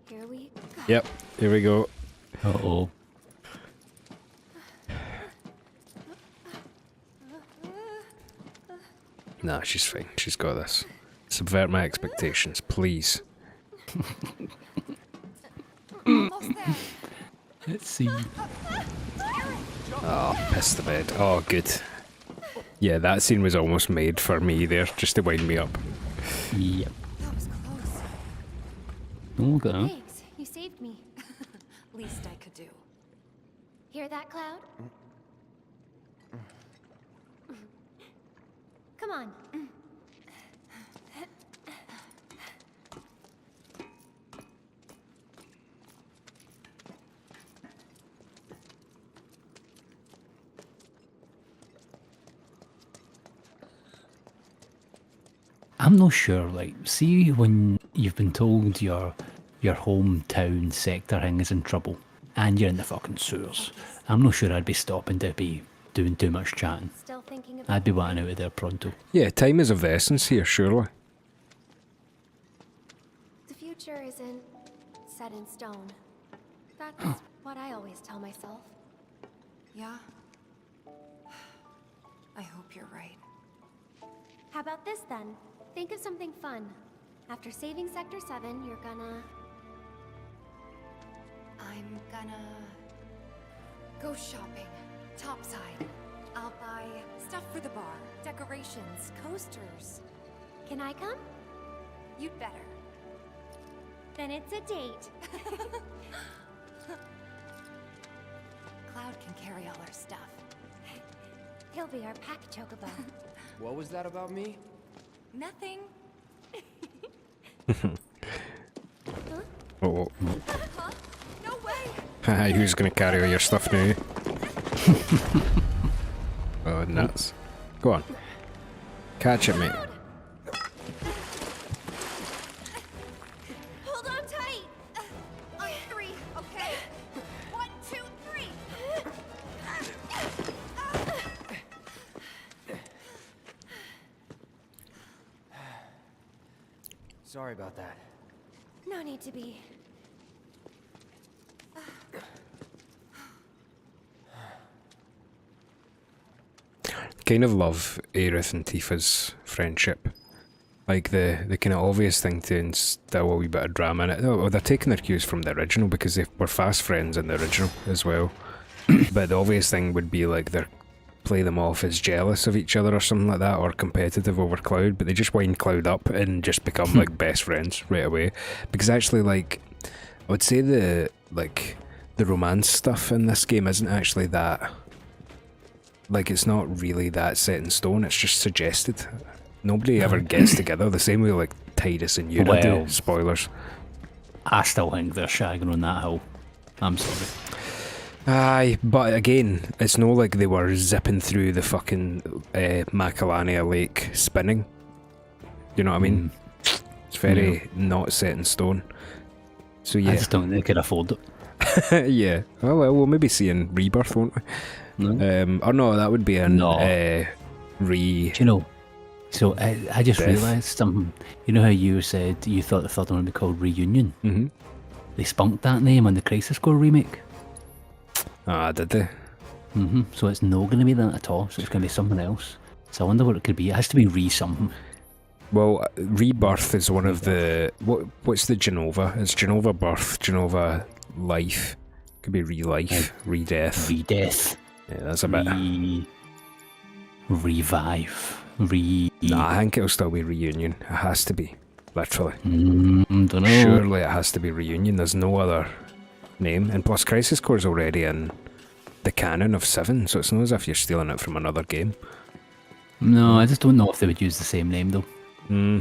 Here we go. Yep, here we go. Uh-oh. Nah, she's fine. She's got this. Subvert my expectations, please. Almost there. Let's see. Oh, piss the bed. Oh, good. Yeah, that scene was almost made for me there, just to wind me up. Yep. That was close. Okay. Thanks, you saved me. Least I could do. Hear that, Cloud? Come on. I'm not sure, like, see when you've been told your hometown sector thing is in trouble and you're in the fucking sewers. I'm not sure I'd be stopping to be doing too much chatting. Still thinking about I'd be wanting out of there pronto. Yeah, time is of the essence here, surely. the future isn't set in stone. That's what I always tell myself. Yeah? I hope you're right. How about this then? Think of something fun. After saving Sector 7, you're gonna... I'm gonna go shopping. Topside. I'll buy stuff for the bar, decorations, coasters. Can I come? You'd better. Then it's a date. Cloud can carry all our stuff. He'll be our pack chocobo. What was that about me? Nothing. Oh, Huh? No way! haha, who's gonna carry all your stuff now? Oh, nuts. Go on. Catch it, mate. Hold on tight! On three, okay? 1, 2, 3. Sorry about that. No need to be. Kind of love Aerith and Tifa's friendship. Like the kind of obvious thing to instill a wee bit of drama in it. Oh, they're taking their cues from the original because they were fast friends in the original as well. But the obvious thing would be like they're play them off as jealous of each other or something like that, or competitive over Cloud, but they just wind Cloud up and just become like best friends right away. Because actually, like, I would say the romance stuff in this game isn't actually that, like, it's not really that set in stone, it's just suggested. Nobody ever gets together the same way like Tidus and Yuna do. Well, Spoilers. I still think they're shagging on that hill. I'm sorry. Aye, but again, it's no like they were zipping through the fucking Macalania Lake spinning. You know what I mean? It's very not set in stone. So yeah. I just don't think they could afford it. Yeah. Oh well, we'll maybe see in Rebirth, won't we? No. Or no, that would be in No. Do you know? So I just Death. realised something. You know how you said you thought the third one would be called Reunion? Mm-hmm. They spunked that name on the Crisis Core remake. Ah, did they? So it's not going to be that at all. So it's going to be something else. So I wonder what it could be. It has to be re-something. Well, Rebirth is one of the... What's the Genova? It's Genova Birth, Genova Life. Could be Re-Life, Re-Death. Re-death. Yeah, that's a bit... Revive. Nah, I think it'll still be Reunion. It has to be. Literally. Don't know. Surely it has to be Reunion. There's no other name. And plus Crisis Core's already in the canon of 7, so it's not as if you're stealing it from another game. No, I just don't know if they would use the same name though.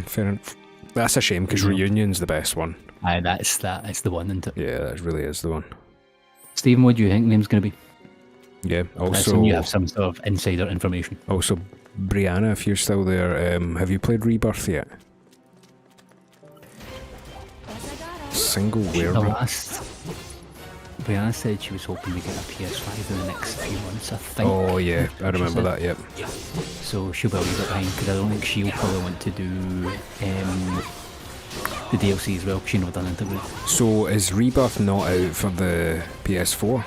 Fair enough. That's a shame because Reunion's the best one. Aye, that's the one, isn't it? Yeah, that really is the one. Stephen, what do you think the name's going to be? Yeah. I Also, assume you have some sort of insider information. Also, Brianna, if you're still there, have you played Rebirth yet? Single The werewolf. last, Brianna said she was hoping to get a PS5 in the next few months, I think. Oh yeah, I remember that. Yep. So she'll be a wee bit behind because I don't think she'll probably want to do the DLC as well because she's not done Integrate. So is Rebirth not out for the PS4?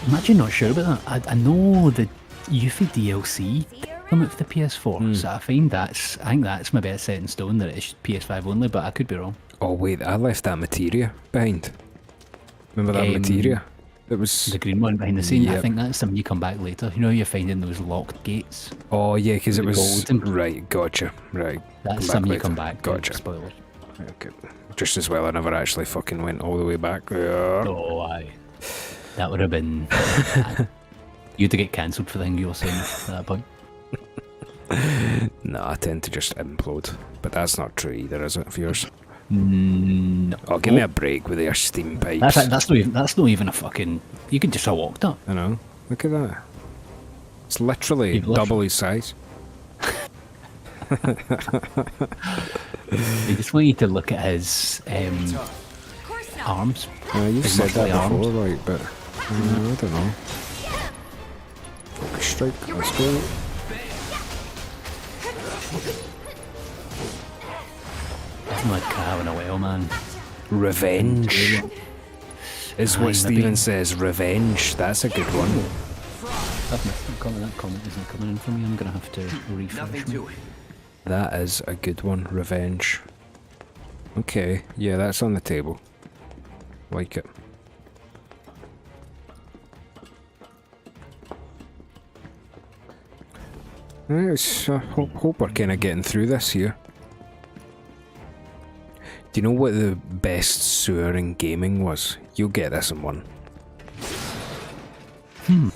I'm actually not sure about that. I know the Yuffie DLC come out for the PS4, so I think that's maybe a set in stone that it's PS5 only, but I could be wrong. Oh wait, I left that materia behind. Remember that materia? It was The green one behind the scene. I Yep. think that's something you come back later. You know, you're finding those locked gates. Oh yeah, because it the was golden- right. Gotcha. Right. That's Come back something you later. come back to. Gotcha. Spoilers. Okay. Just as well I never actually fucking went all the way back there. Oh, aye. That would have been. You'd get cancelled for the thing you were saying at that point. No, I tend to just implode. But that's not true either, is it, of yours? No. Oh, give me a break with your steam pipes. That's not even a fucking. You could just have walked up. I know. Look at that. It's literally You've double his size. They just want you to look at his arms. You've His said that muscly arms. before, like, but I don't know. Focus strike. Let's go. That's not carving a whale, man. Revenge is Aye, what maybe. Steven says. Revenge. That's a good one. I've missed that comment. That comment isn't coming in for me. I'm gonna have to refresh me. That is a good one. Revenge. Okay. Yeah, that's on the table. Like it. Right, hope we're kind of getting through this here. Do you know what the best sewer in gaming was? You'll get this in one. Give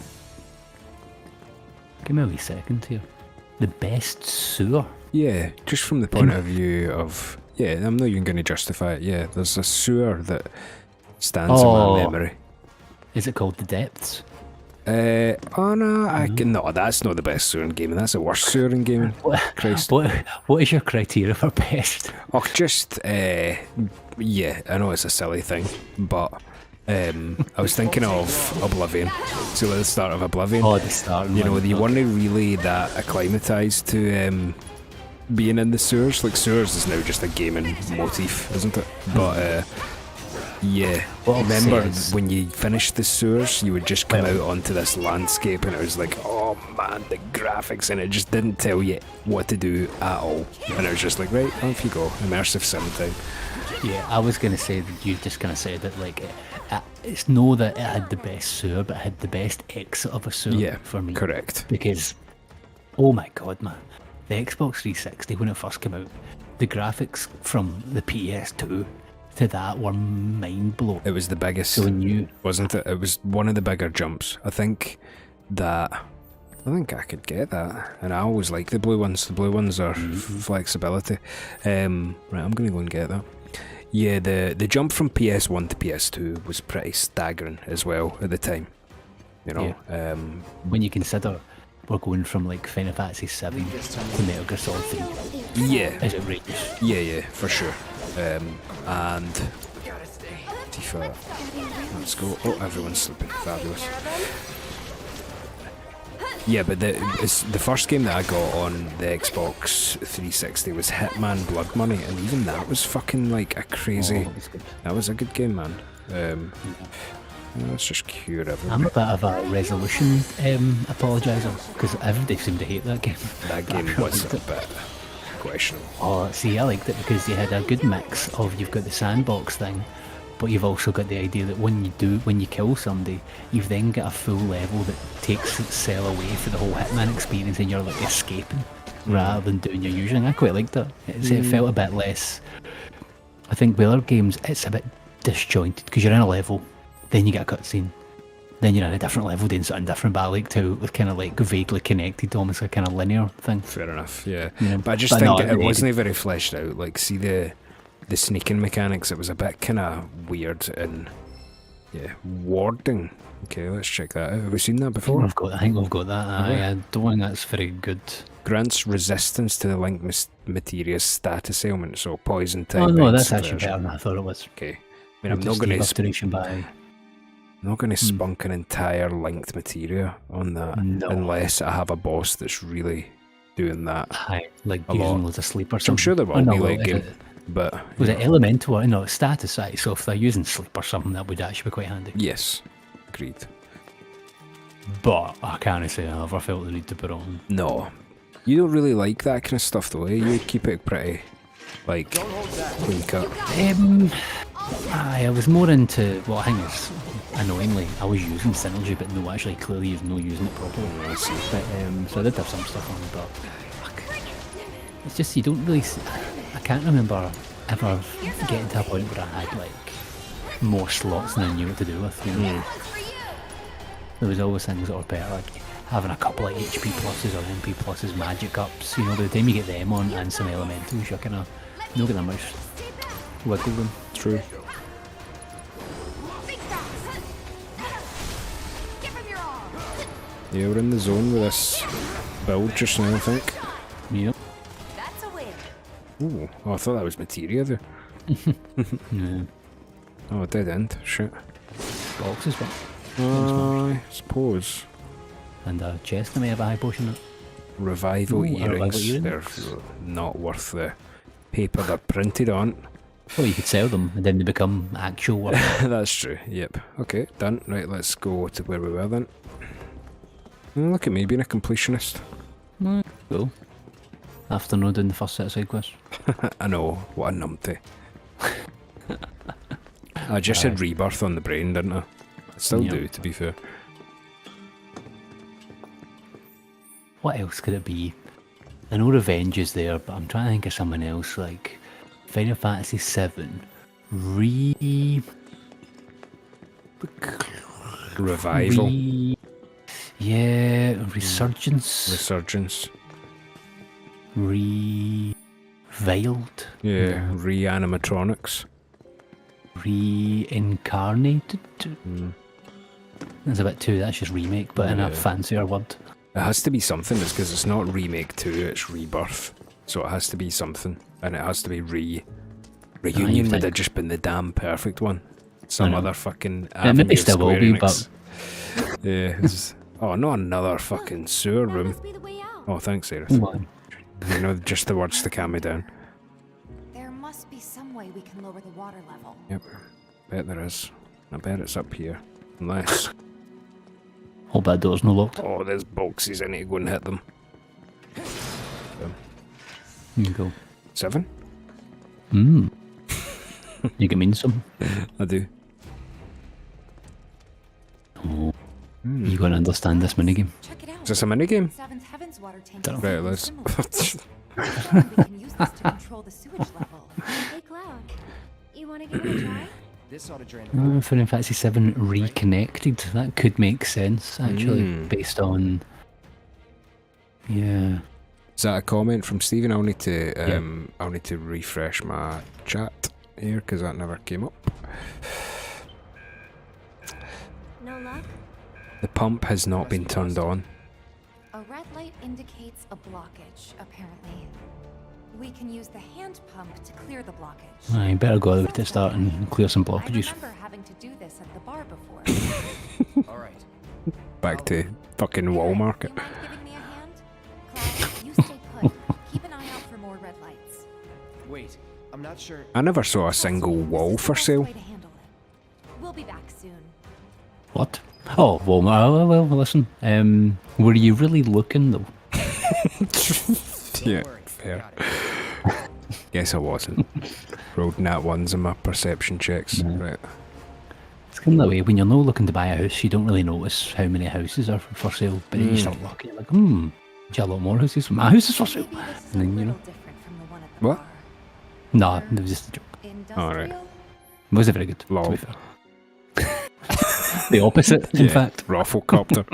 me a wee second here. The best sewer. Yeah, just from the point of view of... Yeah, I'm not even going to justify it. Yeah, there's a sewer that stands in my memory. Is it called the Depths? Oh no, no, that's not the best sewer in gaming. That's the worst sewer in gaming. Christ. What is your criteria for best? Oh, just, yeah, I know it's a silly thing, but I was thinking of Oblivion. So at the start of Oblivion, Oh, the start. you know, you weren't really that acclimatised to being in the sewers. Like, sewers is now just a gaming motif, isn't it? But, yeah, What I'll remember say is- when you finished the sewers, you would just come out onto this landscape and it was like, oh man, the graphics, and it just didn't tell you what to do at all. And it was just like, right, off you go, immersive sim time. Yeah, I was going to say that you just kind of said that, like, it's no that it had the best sewer, but it had the best exit of a sewer Yeah, for me. correct. Because, oh my god, man, the Xbox 360, when it first came out, the graphics from the PS2 to that were mind-blowing. It was the biggest, So when you... wasn't it? It was one of the bigger jumps. I think I could get that. And I always like the blue ones. The blue ones are flexibility. Right, I'm going to go and get that. Yeah, the jump from PS1 to PS2 was pretty staggering as well at the time. You know, When you consider we're going from, like, Final Fantasy 7 to Metal Gear Solid 3. yeah, Is it outrageous? yeah, for sure. And Tifa, let's go. Oh, everyone's sleeping. Fabulous. Yeah, but the first game that I got on the Xbox 360 was Hitman Blood Money, and even that was fucking like a crazy. Oh, that's good. That was a good game, man. Let's just cure everything. I'm a bit of a resolution apologiser, because everybody seemed to hate that game. That game was a bit questionable. Oh, see, I liked it because you had a good mix of, you've got the sandbox thing, but you've also got the idea that when you kill somebody, you've then got a full level that takes itself away for the whole Hitman experience, and you're like escaping rather than doing your usual. And I quite liked it. It felt a bit less. I think with other games, it's a bit disjointed because you're in a level, then you get a cutscene, then you're in a different level doing something different, but I liked how it was kind of like vaguely connected, almost a kind of linear thing. Fair enough, yeah. Yeah, But I just but think no, it wasn't very fleshed out. Like, see the sneaking mechanics, it was a bit kind of weird and, yeah, warding. Okay, let's check that out. Have we seen that before? I think we've got that. I don't think that's very good. Grants resistance to the link materia status ailment, so poison type. Oh no, that's X actually version. better than I thought it was. Okay. I mean, I'm not going to Restoration by. spunk an entire linked materia on that No. unless I have a boss that's really doing that. High, like A using lot. loads of sleep or I'm something. sure there Oh, will no, be well, like if game, it- but Was it elemental or no status size? So if they're using sleep or something, that would actually be quite handy. yes, agreed. But I can't say I ever felt the need to put it on. No, you don't really like that kind of stuff though. Eh? You keep it pretty like clean cut. I was more into. Well, I think it's annoyingly I was using synergy, but no, actually clearly you've no using it properly. But so I did have some stuff on, but fuck. It's just you don't really. I can't remember ever getting to a point where I had like more slots than I knew what to do with. You know? There was always things that were better, like having a couple of HP pluses or MP pluses, magic ups. You know, by the time you get them on and some elementals, you're kind of not gonna much wiggle room. True. Yeah, we're in the zone with this build just now, I think. Yeah. That's a win. Ooh, oh, I thought that was materia there. Yeah. Oh, dead end. Shit. Boxes, but I suppose. and a chest that may have a high potion in it. Revival Ooh, a earrings. revival earrings. They're not worth the paper they're printed on. Well, you could sell them and then they become actual worth. That's true. Yep. Okay, done. Right, let's go to where we were then. Look at me being a completionist. Cool. After not doing the first set of side quests. I know, what a numpty. I just had rebirth on the brain, didn't I? I still Yep. do, to be fair. What else could it be? I know Revenge is there, but I'm trying to think of someone else, like Final Fantasy 7 Revival. Resurgence. Resurgence. Reveiled. Yeah, reanimatronics. Reincarnated. That's a bit too. That's just remake, but in a Yeah. fancier word. It has to be something, it's because it's not Remake 2, it's Rebirth. So it has to be something, and it has to be Reunion would have just been the damn perfect one. Some know. other fucking It maybe avenue of still will Square be, Enix. Yeah, it's, oh, not another fucking sewer That room. must be the way out. Oh, thanks, Aerith. Well, You know, just the words to calm me down. There must be some way we can lower the water level. Yep, bet there is. I bet it's up here. Unless... hope that door's no locked. Oh, there's boxes, I need to go and hit them. Here you go. 7? You can mean some. I do. Oh. You're going to understand this minigame. Check it out. Is this a minigame? Seventh Heaven's water tank. Dunno. is Right, something let's... similar. We can use this to control the sewage level. Hey, Cloud. You want to give it a try? This ought to drain. Final Fantasy 7 Reconnected. That could make sense, actually, based on... Yeah. Is that a comment from Stephen? I'll need to refresh my chat here because that never came up. No luck? The pump has not been turned on. A red light indicates a blockage, apparently. We can use the hand pump to clear the blockage. I better go out to start and clear some I blockages. remember having to do this at the bar before. All right. Back to fucking wall market. You mind giving me a hand? Cloud, you stay put. Keep an eye out for more red lights. Wait, I'm not sure. I never saw a single wall for sale. Way to handle it. We'll be back soon. What? Oh, well, listen. Were you really looking, though? Yeah, Worry, fair. got it. Guess I wasn't. Rolled nat ones in my perception checks. Right. It's kind of that way. When you're not looking to buy a house, you don't really notice how many houses are for sale. But then you start looking, you're like, there's a lot more houses. My house is for sale. Maybe this is And a then, you little know. different from the one at the What? bar. Nah, it was just a joke. Industrial? Alright. It wasn't very good, Lol. to be fair. The opposite, in fact. Rafflecopter.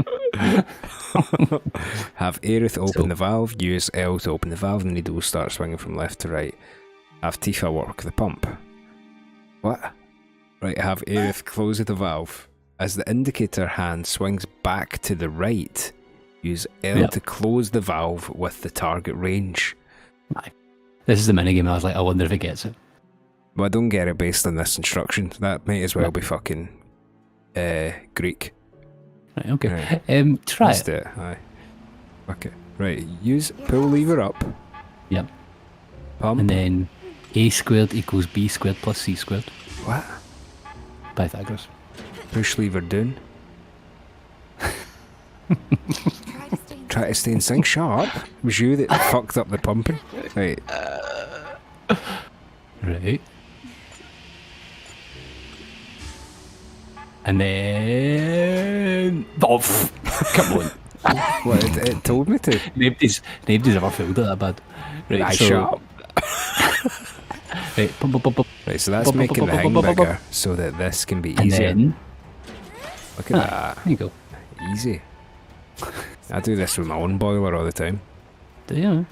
Have Aerith open the valve, use L to open the valve, and the needle will start swinging from left to right. Have Tifa work the pump. What? Right, have Aerith close the valve. As the indicator hand swings back to the right, use L to close the valve with the target range. Aye. This is the minigame. I was like, I wonder if it gets it. Well, I don't get it based on this instruction. That might as well be fucking Greek. Right, okay. Right. Try Let's it. do it. Aye. Okay. Right, use pull lever up. Yep. Pump. And then A squared equals B squared plus C squared. What? Pythagoras. Push lever down. Try to stay in sync. Shut up. It was you that fucked up the pumping. Right. Right. And then... Oh, come on. What, it told me to. Nobody's ever failed at that bad. Right, Aye, so... shut up. Right, pump, pump, pump, pump. Right, so that's making the hang bigger so that this can be And easier. then... Look at that. There you go. Easy. I do this with my own boiler all the time. Do you?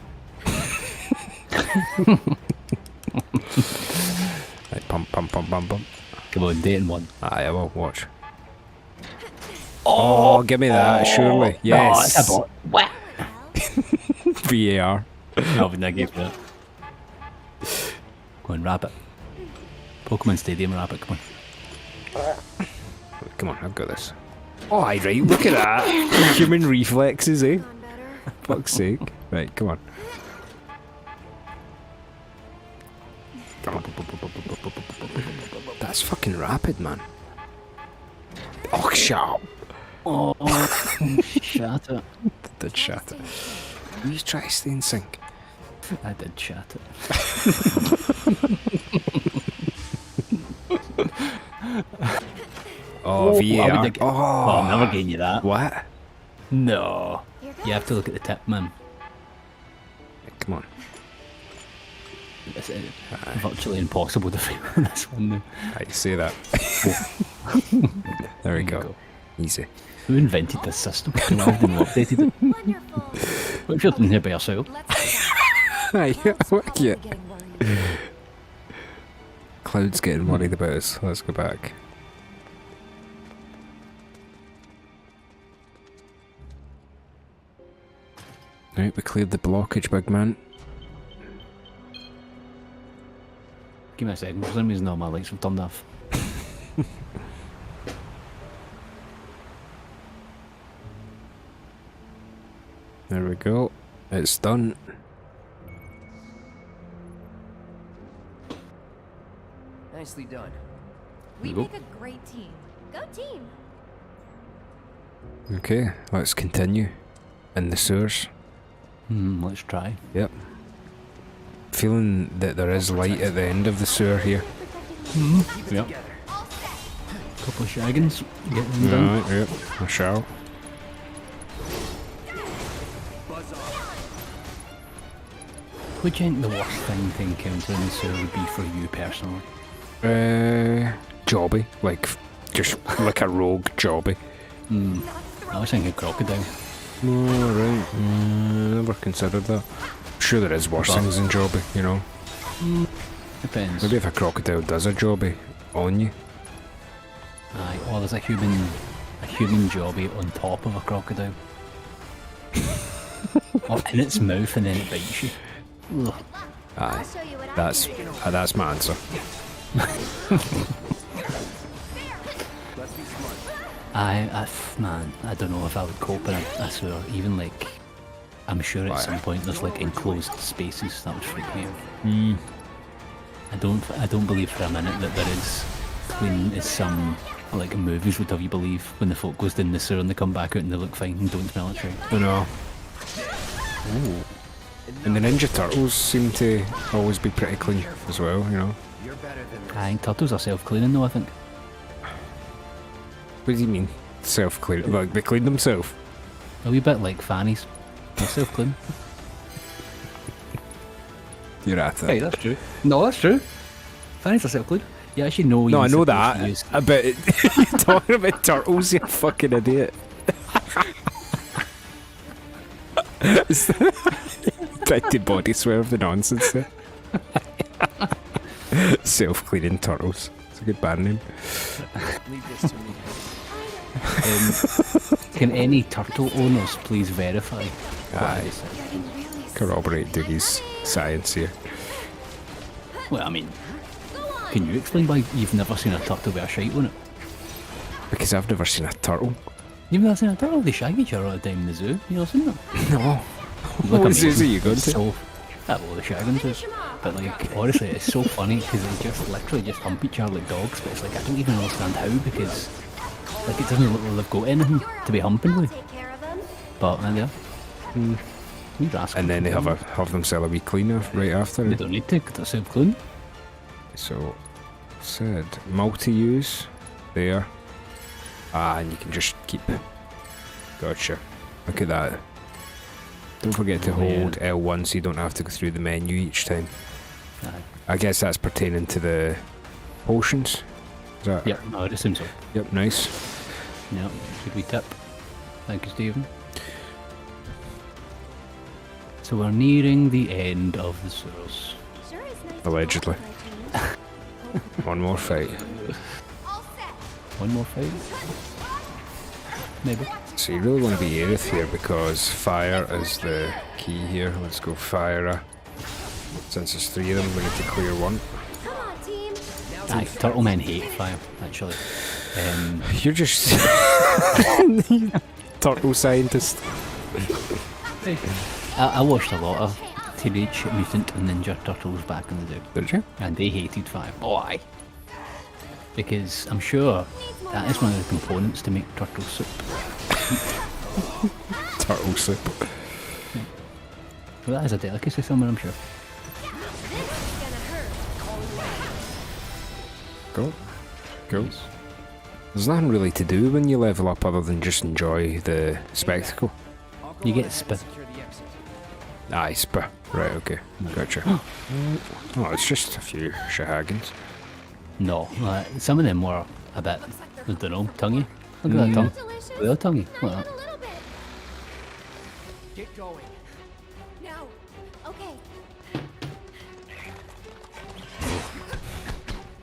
Right, pump, pump, pump, pump, pump. Come on, day in one. Aye, I will. Watch. Oh, give me that, surely. Yes. Oh, it's a bot. What? VAR. I wouldn't give you that. Go on, wrap it. Pokemon Stadium, wrap it, come on. Come on, I've got this. Oh, aye, right, look at that. Human reflexes, eh? Gone better. Fuck's sake. Right, come on. That's fucking rapid, man. Oh, shut up. Oh, shut it. Did shatter. You just try to stay in sync. I did chat it. Oh, VAR. Oh, I'm never getting you that. What? No. You have to look at the tip, man. Come on. It's virtually impossible to fail in this one now. I say that. There we go. Easy. Who invented this system? Who have been updated it? Wonderful. What if you're doing here by yourself? Let's Aye, what yeah. getting worried. Cloud's getting worried about us. Let's go back. Right, we cleared the blockage, big man. Give me a second. For some reason, all my lights have turned off. There we go. It's done. Nicely done. We Nope. make a great team. Go team. Okay, let's continue. In the sewers. Let's try. Yep. Feeling that there is light at the end of the sewer here. Yep. Couple of shaggins. Get them done. Right, yep. I shall. What do you think the worst thing to encounter in the sewer would be for you personally? Jobby. Like, just like a rogue jobby. I was thinking crocodile. Oh, right. Never considered that. Sure there is worse things than jobby, you know. Depends. Maybe if a crocodile does a jobby on you. Aye, or there's a human jobby on top of a crocodile. Or in its mouth and then it bites you. Ugh. Aye. I'll show you what That's my answer. Man, I don't know if I would cope in a sewer. Even like, I'm sure at some point there's like enclosed spaces that would freak me out. I don't believe for a minute that there is clean as some like movies would have you believe when the folk goes down the sewer and they come back out and they look fine and don't smell it right. I know. Ooh. And the Ninja Turtles seem to always be pretty clean as well, you know. You're better than I think turtles are self-cleaning though, I think. What do you mean? Self-clean? Like, they clean themselves? A wee bit like fannies. They're self-cleaning. You're at it. Hey, that's true. No, that's true. Fannies are self-clean. You actually know. No, I you're know supposed to that. use- But you're talking about turtles, you fucking idiot. Tried to body swerve the nonsense there. Self-cleaning turtles. It's a good band name. Leave this to me. Can any turtle owners please verify? what I Aye. just said? Getting really Corroborate Doogie's science here. Well, I mean, can you explain why you've never seen a turtle with a shite on it? Because I've never seen a turtle. You've never seen a turtle? They shag each other all the time in the zoo. You know, seen them? No. Look What zoos are amazing. you going It's to? So, well, the shagging zoos. But like, honestly, it's so funny because they just literally just hump each other like dogs. But it's like I don't even understand how because like it doesn't look like they've got anything to be humping with. take care of them. But yeah, wee rascals. And then they have themselves a wee cleaner right after They it. don't need to because they're self-clean. So, said multi-use there. And you can just keep. Gotcha. Look at that. Don't forget to Oh, yeah. hold L1 so you don't have to go through the menu each time. Aye. I guess that's pertaining to the potions. Is that? Yeah, I would assume so. Yep, nice. Yeah, good wee tip. Thank you, Stephen. So we're nearing the end of the sewers. Sure is nice. Allegedly. One more fight. All set. One more fight? Maybe. So you really want to be Aerith here because fire is the key here. Let's go fire. Since there's 3 of them, we need to clear one. Come on, team. Aye, turtle men hate fire, actually. You're just turtle scientist. I watched a lot of Teenage Mutant Ninja Turtles back in the day, Did you? and they hated fire. Oh, aye. Because I'm sure that is one of the components to make turtle soup. Turtle soup. Well, that is a delicacy somewhere, I'm sure. This is gonna hurt. Cool. Cool. There's nothing really to do when you level up other than just enjoy the spectacle. I'll go You get ahead and spit. secure the exit. Aye, spa. Right, okay. Gotcha. Oh, it's just a few shahagans. No, some of them were a bit, I don't know, tonguey. Look at that tongue. Delicious. Real tonguey. Look at A that. little bit. Get going. No. Okay.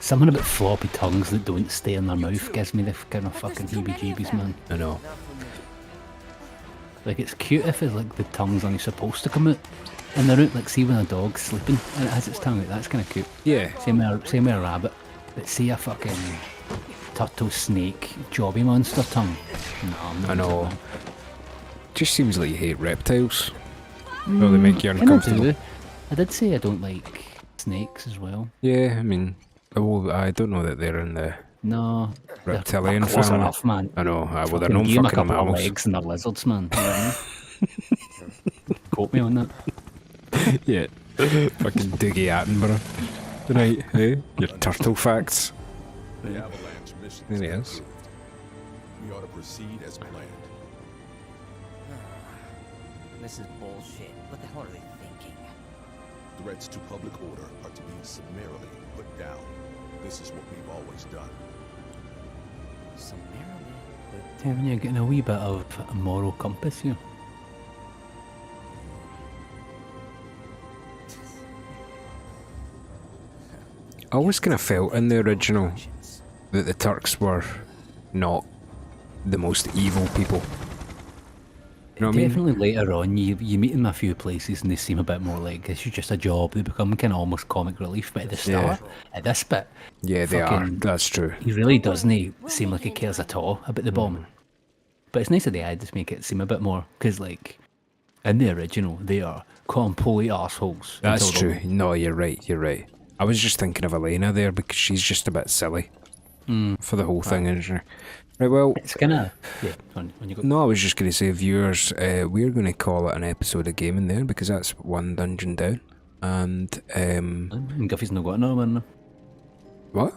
Something about floppy tongues that don't stay in their mouth gives me the kind of fucking heebie-jeebies, man. I know. Like, it's cute if it's like the tongue's only supposed to come out. And they're out, like, see when a dog's sleeping and it has its tongue out, that's kind of cute. Yeah. Same with a rabbit. But see a fucking turtle, snake, jobby monster tongue. No, I'm not I know. into that. Just seems like you hate reptiles. Well, they make you Kinda uncomfortable. do. I did say I don't like snakes as well. Yeah, I mean, well, I don't know that they're in the No. they're reptilian close family. enough, man. I know, well, they're Fucking known give 'em a fucking couple of mammals. legs and they're lizards, man. You know what I mean? Quote me on that. Yeah. Fucking Doogie Attenborough. Tonight, eh? Your turtle facts. The avalanche mission There he is is. concluded. We ought to proceed as planned. This is bullshit. What the hell are they thinking? Threats to public order are to be summarily put down. This is what we've always done. Summarily? But Yeah, you're getting a wee bit of a moral compass here. I always kind of felt in the original that the Turks were not the most evil people. You know what I mean? Definitely later on, you meet them a few places and they seem a bit more like this is just a job. They become kind of almost comic relief. But at the start, at this bit, Yeah, they are. fucking- That's true. he really doesn't seem like he cares at all about the bombing. But it's nice that they had to make it seem a bit more, because like in the original, they are complete assholes. That's until true. No, you're right. You're right. I was just thinking of Elena there because she's just a bit silly for the whole thing, isn't she? Right, well, It's kind of when you go. no, I was just going to say, viewers, we're going to call it an episode of gaming there because that's one dungeon down. And, And Guffy's not got another one. what?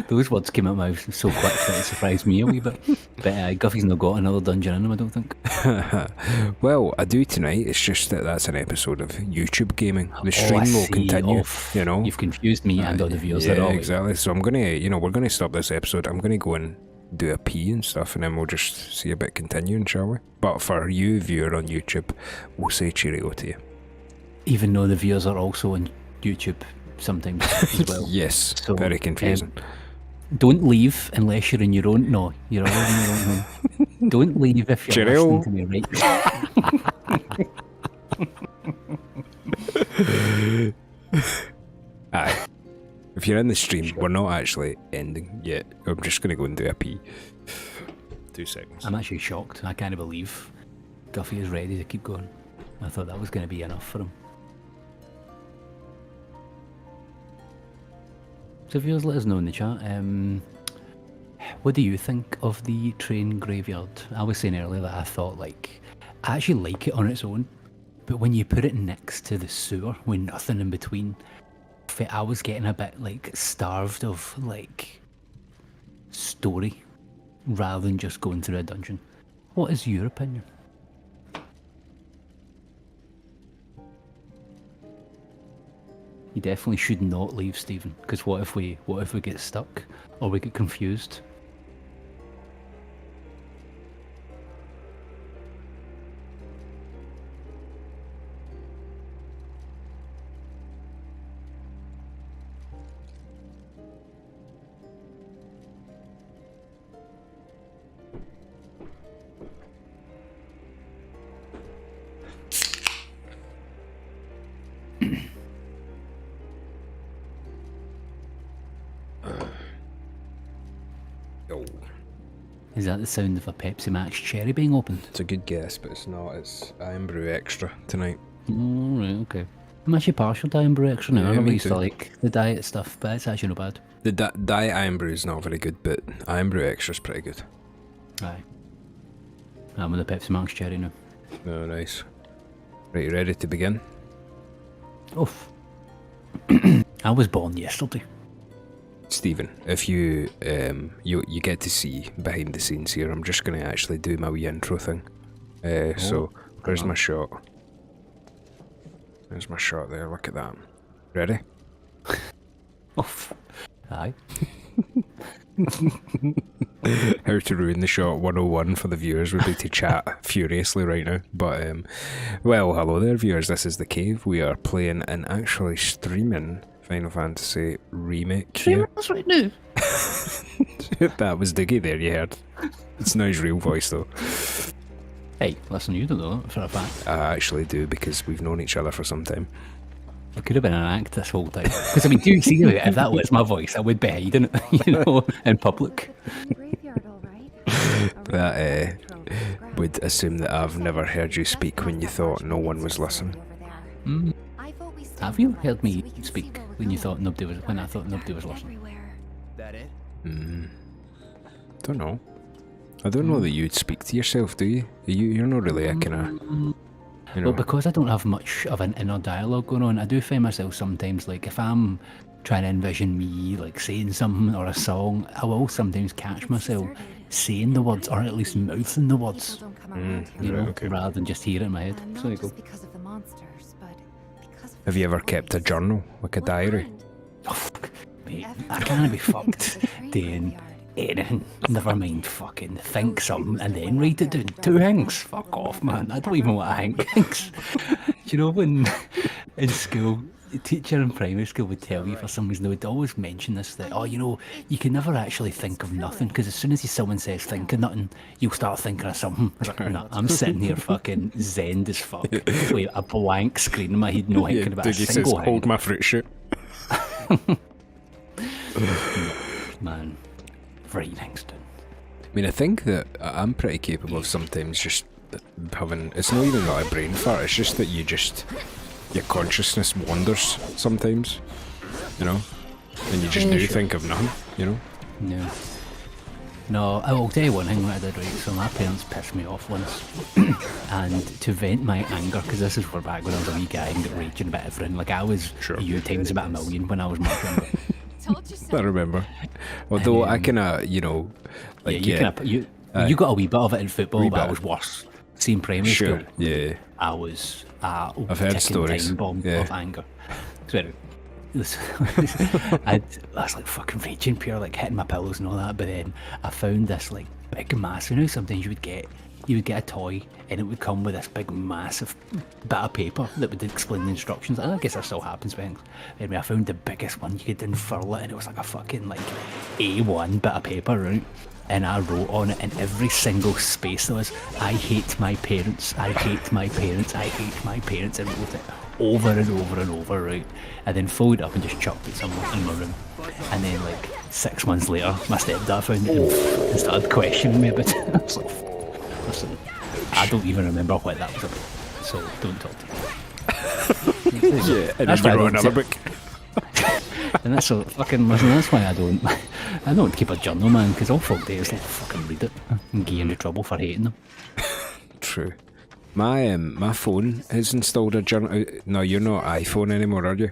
Those words came out of my mouth so quick that it surprised me a wee bit. But Guffy's not got another dungeon in him, I don't think. Well, I do tonight. It's just that that's an episode of YouTube gaming. The I stream will see. continue. Off. You know, You've confused me and all the viewers. yeah, They're all exactly. So I'm gonna, we're gonna stop this episode. I'm gonna go and do a pee and stuff, and then we'll just see about continuing, shall we? But for you, viewer on YouTube, we'll say cheerio to you. even though the viewers are also on YouTube sometimes as well. Yes, So, very confusing. Don't leave unless you're in your own. No, you're all in your own home. Don't leave if you're Cheerio. listening to me, right? Aye. If you're in the stream, we're not actually ending yet. I'm just gonna go and do a pee. 2 seconds. I'm actually shocked. I can't believe Guffy is ready to keep going. I thought that was going to be enough for him. So viewers, let us know in the chat. What do you think of the train graveyard? I was saying earlier that I thought, like, I actually like it on its own, but when you put it next to the sewer with nothing in between, I was getting a bit, like, starved of, like, story rather than just going through a dungeon. What is your opinion? You definitely should not leave, Stephen, because what if we get stuck or we get confused? Oh, Is that the sound of a Pepsi Max cherry being opened? it's a good guess, but it's not. It's Iron Brew Extra tonight. Alright, okay. I'm actually partial to Iron Brew Extra now. Yeah, I never me used too. to like the diet stuff, but it's actually not bad. The Diet Iron Brew is not very good, but Iron Brew Extra is pretty good. Aye. I'm with the Pepsi Max cherry now. Oh, nice. Right, you ready to begin? Oof. I was born yesterday. Stephen, if you you get to see behind the scenes here, I'm just going to actually do my wee intro thing. So, there's my shot. There's my shot there, look at that. Ready? Oof. Aye. How to ruin the shot 101 for the viewers would be to chat furiously right now. But, well, hello there viewers, this is The Cave. We are playing and actually streaming Final Fantasy Remake here. That's right now. That was Diggy there, you heard. It's not his real voice though. Hey, listen, you don't know that for a fact. I actually do because we've known each other for some time. It could have been an act this whole time. Because, I mean, do you see it? If that was my voice, I would be hiding it, you know, in public. Graveyard, all right. That would assume that I've never heard you speak when you thought no one was listening. Mm. I vote we stay Have you quiet heard so me we can see speak where we're when you going. thought nobody was when I thought nobody was Traffic listening? everywhere. That it? Don't know. I don't know that you'd speak to yourself, do you? You're not really a kind of, you know. Well, because I don't have much of an inner dialogue going on, I do find myself sometimes, like, if I'm trying to envision me, like, saying something or a song, I will sometimes catch myself saying the words, or at least mouthing the words, People don't come around you here. know, okay. rather than just hear it in my head. And So not there you go. just because of the monsters, but because of Have you ever kept a journal, like a What diary? kind? Oh, fuck, mate, Every I time can't be I think of fucked the train doing graveyard. anything. Never mind fucking think something and then write it down. 2 things. Fuck off, man. I don't even want to think things. Do you know when in school, the teacher in primary school would tell you for some reason, they would always mention this, that, oh, you know, you can never actually think of nothing, because as soon as someone says think of nothing, you'll start thinking of something. It's like, no, I'm sitting here fucking zen as fuck with a blank screen in my head, no thinking about a Diggy says, single hold thing. my fruit shoot. Man, writing things down. I mean, I think that I'm pretty capable of sometimes just having, it's not even like a brain fart, it's just that your consciousness wanders sometimes, you know, and you just Yeah, do sure. think of nothing, you know. No. No, I will tell you one thing that I did right. So my parents pissed me off once, and to vent my anger, because this is for back when I was a wee guy and got raging about everything. Like I was Sure. you times about a million when I was much younger. Told you so. I remember. Although I kind of, like you got a wee bit of it in football, but I bit. was worse. Same primary sure, school. yeah. I was I've heard ticking stories. time bomb Yeah. of anger. So I was like fucking raging pure, like hitting my pillows and all that. But then I found this like big mass. You know, sometimes you would get a toy and it would come with this big massive bit of paper that would explain the instructions. I guess that still happens with things. Anyway, I found the biggest one. You could unfurl it and it was like a fucking like A1 bit of paper, right? And I wrote on it in every single space there was, I hate my parents, I hate my parents, I hate my parents, and wrote it over and over and over, right? And then folded it up and just chucked it somewhere in my room. And then like 6 months later, my stepdad found it and started questioning me about it. I was like, listen, I don't even remember what that was about, so don't talk to me. Yeah, and That's then why you I wrote don't another say- book. And that's so fucking listen, that's why I don't keep a journal, man, because all folk do is like fucking read it and get into trouble for hating them. True. My phone has installed a journal. No, you're not iPhone anymore, are you?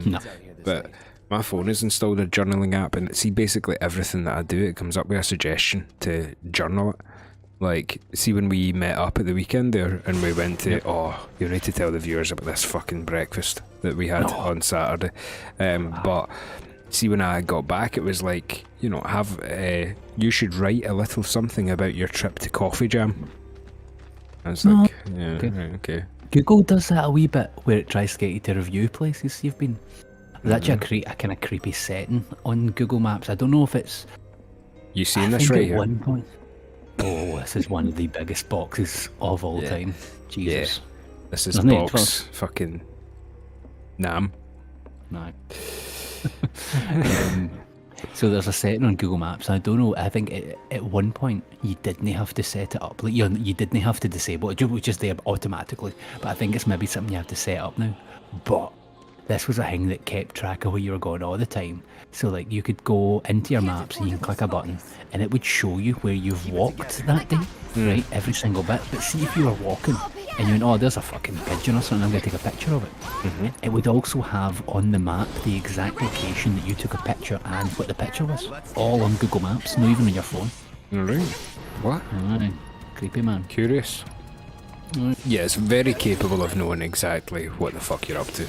No. But my phone has installed a journaling app, and see, basically everything that I do, it comes up with a suggestion to journal it. Like, see when we met up at the weekend there, and we went to, you need to tell the viewers about this fucking breakfast that we had on Saturday. But see, when I got back, it was like, you should write a little something about your trip to Coffee Jam. I was like, yeah, okay. right, okay. Google does that a wee bit where it tries to get you to review places you've been. There's actually a kind of creepy setting on Google Maps. I don't know if it's. You seen I this think right at here? one point. Oh, this is one of the biggest boxes of all Yeah. time. Jesus. This is There's no box fucking Nam. No. So there's a setting on Google Maps. I don't know. I think at one point you didn't have to set it up. Like you didn't have to disable it. It was just there automatically. But I think it's maybe something you have to set up now. But this was a thing that kept track of where you were going all the time. So like you could go into your maps and you can click a button and it would show you where you've walked that day, right? Every single bit. But see if you were walking and you went, oh, there's a fucking pigeon or something, I'm going to take a picture of it. It would also have on the map the exact location that you took a picture and what the picture was. All on Google Maps, not even on your phone. Alright. What? Aye, creepy, man. Curious. Yeah, it's very capable of knowing exactly what the fuck you're up to.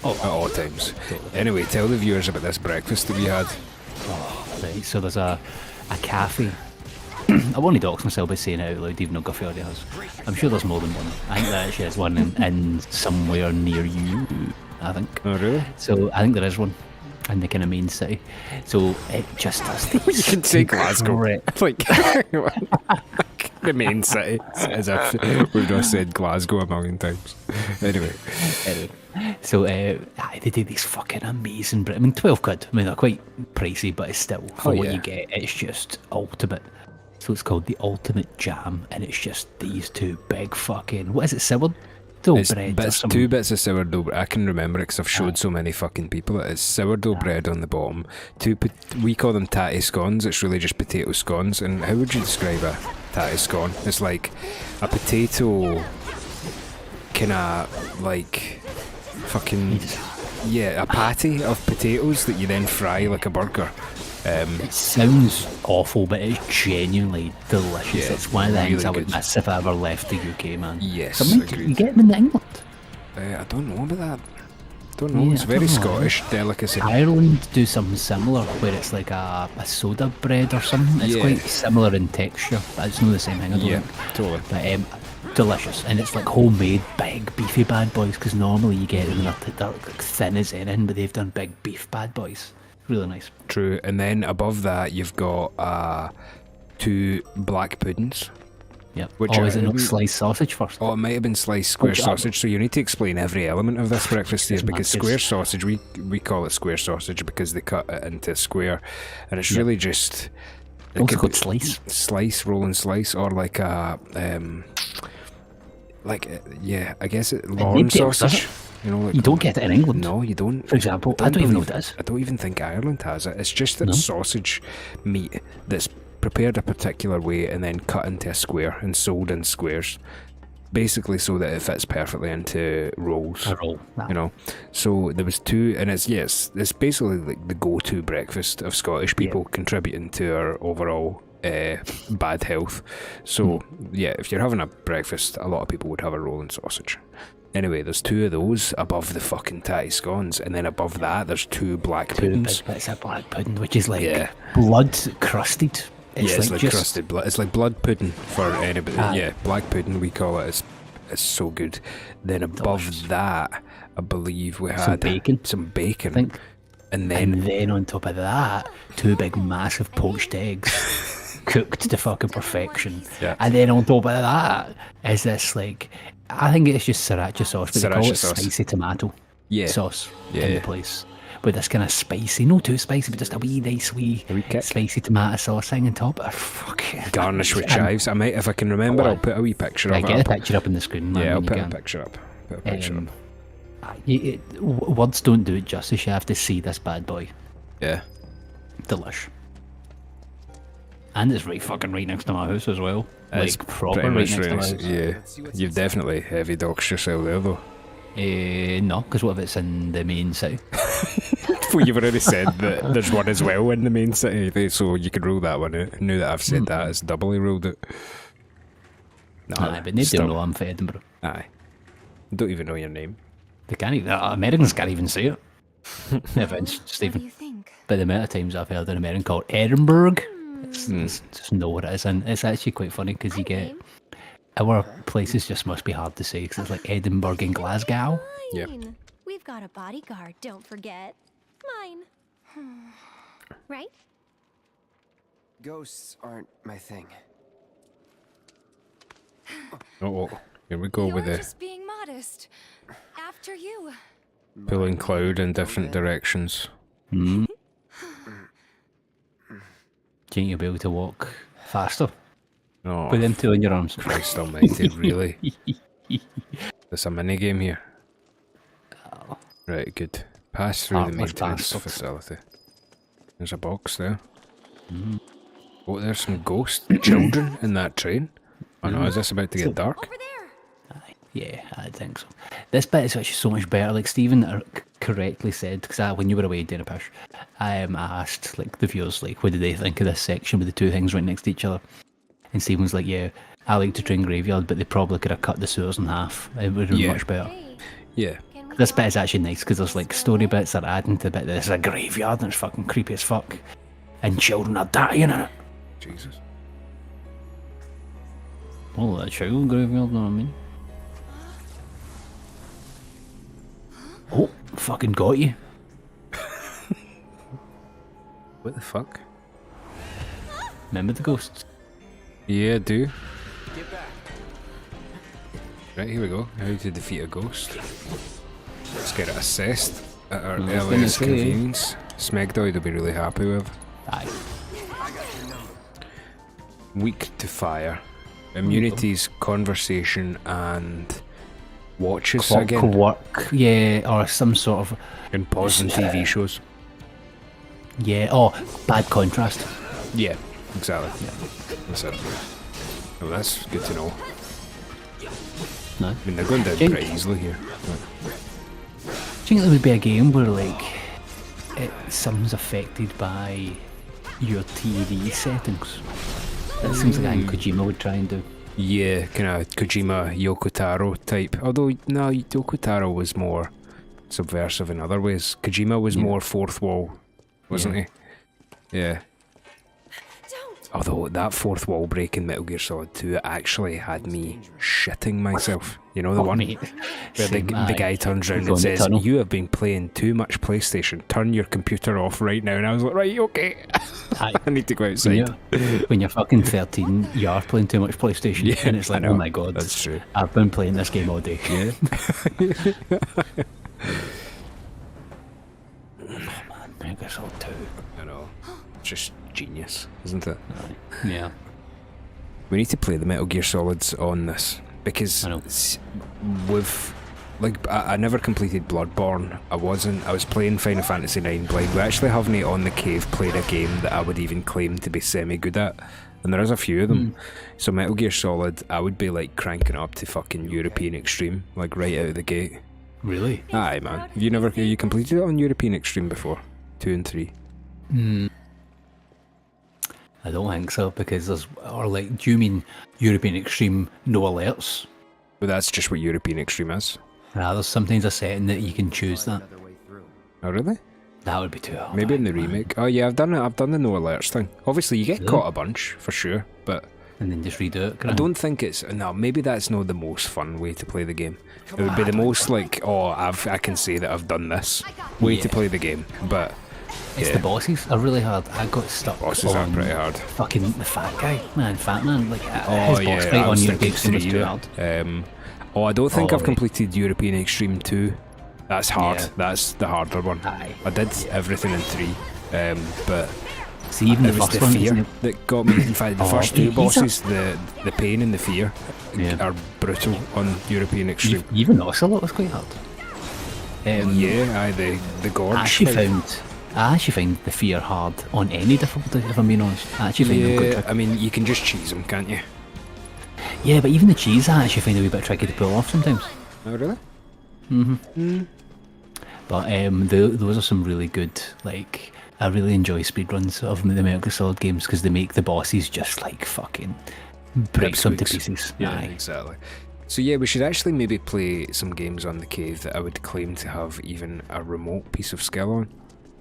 At all times. Anyway, tell the viewers about this breakfast that we had. Right, so there's a cafe. I want to dox myself by saying it out loud, even though Guffy already has. I'm sure there's more than one. I think there actually is one in somewhere near you, I think. Oh, really? So I think there is one in the kind of main city. So it just does these. You can say Glasgow. incre- Like, the main city. As if we've just said Glasgow a million times. Anyway. So they do these fucking amazing. I mean, 12 quid. I mean, they're quite pricey, but it's still for what yeah. you get. It's just ultimate. So it's called the Ultimate Jam, and it's just these two big fucking. What is it? Sourdough bread. or It's something? 2 bits of sourdough bread. I can remember it because I've showed so many fucking people it. It's sourdough bread on the bottom. We call them tatty scones. It's really just potato scones. And how would you describe a tatty scone? It's like a potato, kind of like fucking a patty of potatoes that you then fry like a burger. It sounds awful, but it's genuinely delicious. Yeah, It's one of the things really I would good. miss if I ever left the UK, man. Yes, You agreed. get them in England. I don't know about that. Don't know. Yeah, It's I very don't know. Scottish delicacy. Ireland do something similar, where it's like a soda bread or something. It's Yeah. quite similar in texture, but it's not the same thing, I don't Yeah, think. totally. But delicious, and it's like homemade, big beefy bad boys. Because normally you get them and they're like thin as anything, but they've done big beef bad boys. Really nice. True. And then above that, you've got 2 black puddings. Yep. Which Is it are- not sliced sausage first? Oh, it might have been sliced square Which are- sausage. So you need to explain every element of this breakfast here, It's because mad. square sausage, we call it square sausage because they cut it into a square, and it's really just it Also could called be slice. roll and slice, or like a I guess lawn nobody else does sausage. You know, like, You don't get it in England. No, you don't. For example, I don't even know what it is. I don't even think Ireland has it. It's just that No? sausage meat that's prepared a particular way and then cut into a square and sold in squares. basically so that it fits perfectly into roles. A roll. You know, so there was two, and it's basically like the go-to breakfast of Scottish people, contributing to our overall bad health. So yeah, if you're having a breakfast, a lot of people would have a roll and sausage. Anyway, there's two of those above the fucking tatty scones, and then above that there's two black Two puddings. big bits of black pudding, which is like Yeah. blood crusted. It's like just crusted blood. It's like blood pudding for anybody. Yeah, black pudding we call it. It's so good. Then above Delicious. that, I believe we had Some bacon, Some bacon. I think. And then And then on top of that, two big massive poached eggs, cooked to fucking perfection. Yeah. And then on top of that is this like, I think it's just sriracha sauce, but they call Sriracha it sauce. spicy tomato Yeah. sauce Yeah, in yeah. the place. With this kind of spicy, not too spicy, but just a wee nice wee kick. spicy tomato sauce thing on top. Fucking garnish with chives. I might, if I can remember, I'll put a wee picture Yeah, of get it. a picture up on the screen, man. Yeah, I'll when you put a can. picture up. Put a picture up. Words don't do it justice. You have to see this bad boy. Yeah. Delish. And it's right next to my house as well. It's Like proper pretty right much next to my right. house. Yeah. You've definitely heavy doxed yourself there, though. No, because what if it's in the main city? Well, you've already said that there's one as well in the main city, so you can rule that one out. Now that I've said that, it's doubly ruled it. No, Aye, but nobody still- will know I'm from Edinburgh. Aye. Don't even know your name. They can't even, Americans can't even say it. No offense, What do Stephen. you think? But the amount of times I've heard an American called Edinburgh, it's just know what it is. And it's actually quite funny because you get, our places just must be hard to say because it's like Edinburgh and Glasgow. Yep. Fine. We've got a bodyguard, don't forget. Mine. Right? Ghosts aren't my thing. Oh, here we go You're with the just being modest. After you. pulling cloud in different directions. Do you think you'll be able to walk faster Oh, with them two on your arms? Christ almighty, really? There's a mini game here. Right, good. Pass through the Artless maintenance bastards. facility. There's a box there. Oh, there's some ghost children in that train. Oh no, is this about to get dark? Over there. Yeah, I think so. This bit is actually so much better. Like Stephen correctly said, because when you were away doing a push, I asked like the viewers, like, what did they think of this section with the two things right next to each other? And Stephen was like, yeah, I like to train graveyard, but they probably could have cut the sewers in half. It would have been Yeah. much better. Hey, Yeah. can we This go? bit is actually nice because there's like story bits that are adding to the bit that it's a graveyard and it's fucking creepy as fuck. And children are dying in it. Jesus. Well, a child graveyard, know what I mean? Oh, fucking got you. What the fuck? Remember the ghosts? Yeah, do. Right, here we go. How to defeat a ghost. Let's get it assessed at our I was gonna earliest say. convenience. Smegdoid will be really happy with. Aye. Weak to fire. Immunities, conversation, and watches again. Clockwork, yeah, or some sort of, And pausing TV shows. yeah, oh, bad contrast. Yeah, exactly. That's it. Well, that's good to know. No. I mean, they're going down Think- pretty easily here. Do you think there would be a game where, like, something's affected by your TV settings? That seems like a thing Kojima would try and do. Yeah, kind of Kojima, Yoko Taro type. Although, no, Yoko Taro was more subversive in other ways. Kojima was more fourth wall, wasn't he? Yeah. Don't. Although that fourth wall break in Metal Gear Solid 2 actually had me shitting myself. You know the Oh, one mate. where the Aye. guy turns around Go and in the says, tunnel. "You have been playing too much PlayStation. Turn your computer off right now." And I was like, "Right, okay." Aye. I need to go When outside. when you're fucking 13, you are playing too much PlayStation, Yeah, and it's I like, know. oh my god, That's true. I've been playing this game all day. Yeah. Oh man, Metal Gear Solid 2. I know. Just genius, isn't it? Yeah. We need to play the Metal Gear Solids on this because I know. with like I never completed Bloodborne. I was playing Final Fantasy IX Blind. We actually haven't on the cave played a game that I would even claim to be semi good at. and there is a few of them. So Metal Gear Solid, I would be like cranking up to fucking European Extreme, like right out of the gate. Really? Aye, man. Have you completed it on European Extreme before? 2 and 3? I don't think so, because do you mean European Extreme no alerts? But that's just what European Extreme is. There's sometimes a setting that you can choose that. Another way through. Oh, really? That would be too hard. Maybe in the remake. Oh yeah, I've done the no alerts thing. Obviously, you get Really? caught a bunch for sure, but And then just redo it. I don't think it's maybe that's not the most fun way to play the game. It would be the most like, I can say that I've done this way to play the game, but It's the bosses are really hard. I got stuck bosses are on pretty hard. fucking the fat guy, fat man. Like Oh his yeah, boss I fight on was European thinking Extreme was 3. too hard. I don't think Oh, I've right. completed European Extreme 2. That's hard. Yeah. That's the harder one. Aye. I did everything in 3, but See, even it the was first the one, fear isn't it? that got me. In fact, the first 2 he's a- bosses, the pain and the fear, Yeah. are brutal on European Extreme. Even Ocelot was quite hard. Yeah, aye, the gorge. I actually fight. find the fear hard on any difficulty, if I'm being honest. I actually find them quite Yeah, tricky. I mean, you can just cheese them, can't you? Yeah, but even the cheese I actually find a wee bit tricky to pull off sometimes. Oh, really? But those are some really good, like, I really enjoy speedruns of the Metal Gear Solid games because they make the bosses just like fucking break them to Pipsqueaks. pieces. Yeah, Aye. exactly. So yeah, we should actually maybe play some games on the cave that I would claim to have even a remote piece of skill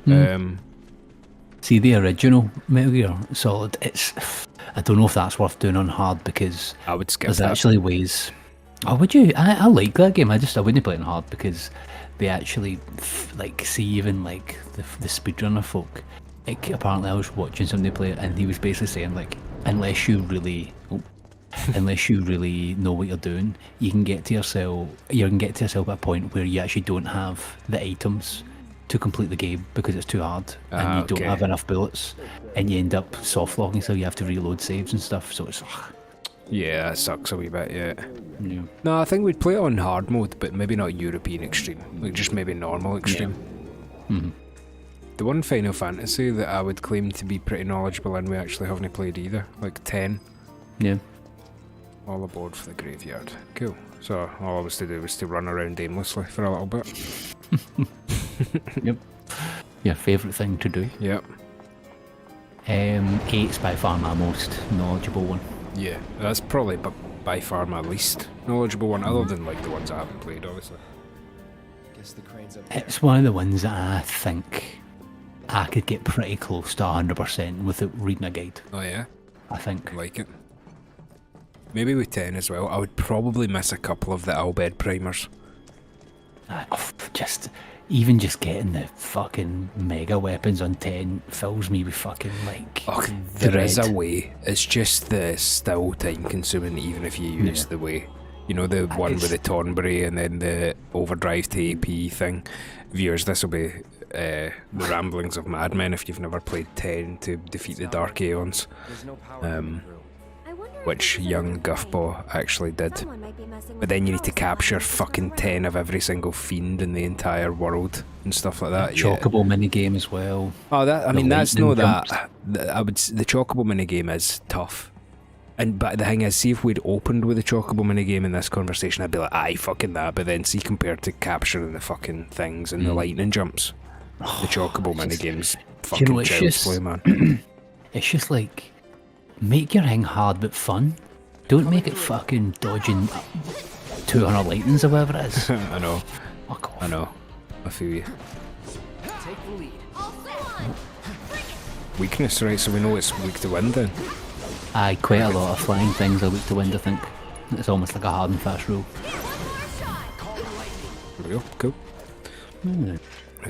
on. See, the original Metal Gear Solid, I don't know if that's worth doing on hard because I would skip there's that. actually ways. Oh, would you? I like that game. I wouldn't play it on hard because they actually like see even like the speedrunner folk. Like apparently, I was watching somebody play it, and he was basically saying like, unless you really know what you're doing, you can get to yourself at a point where you actually don't have the items to complete the game because it's too hard and you don't okay. have enough bullets, and you end up soft locking, so you have to reload saves and stuff. So it's Yeah, that sucks a wee bit, yeah. yeah. No, I think we'd play it on hard mode, but maybe not European Extreme. Like, just maybe normal Extreme. The one Final Fantasy that I would claim to be pretty knowledgeable in we actually haven't played either. Like 10. Yeah. All aboard for the graveyard. Cool. So all I was to do was to run around aimlessly for a little bit. Yep. Your favourite thing to do. Yep. 8's by far my most knowledgeable one. Yeah, that's probably by far my least knowledgeable one, other than like the ones I haven't played, obviously. Guess the crane's up there. It's one of the ones that I think I could get pretty close to 100% without reading a guide. Oh yeah, I think. I like it. Maybe with 10 as well. I would probably miss a couple of the Albed primers. Even just getting the fucking mega weapons on 10 fills me with fucking like. Oh, there is dread. a way. It's just the still time consuming, even if you use the way. You know, the one with the Tonberry and then the overdrive to AP thing. Viewers, this will be the ramblings of madmen if you've never played 10 to defeat the Dark Aeons, There's no power coming through. I wonder if which this is young anything. Guffball actually did. Someone might be messing But with then the you need to controls capture somehow. fucking 10 of every single fiend in the entire world and stuff like that. Yeah. Chocobo minigame as well. Oh, that I mean, that's lightning no jumps. the Chocobo minigame is tough. But the thing is, see if we'd opened with the Chocobo minigame in this conversation, I'd be like, aye, fucking that. But then see, compared to capturing the fucking things and the lightning jumps, the Chocobo minigame's fucking it's child's just- play, man. It's just like, make your thing hard but fun. Don't make it fucking dodging 200 lightnings or whatever it is. I know, Fuck off. I know. I feel you. Take the lead. Weakness, right? So we know it's weak to wind then. Aye, quite a lot of flying things are weak to wind, I think. It's almost like a hard and fast rule. There we go, cool. Right,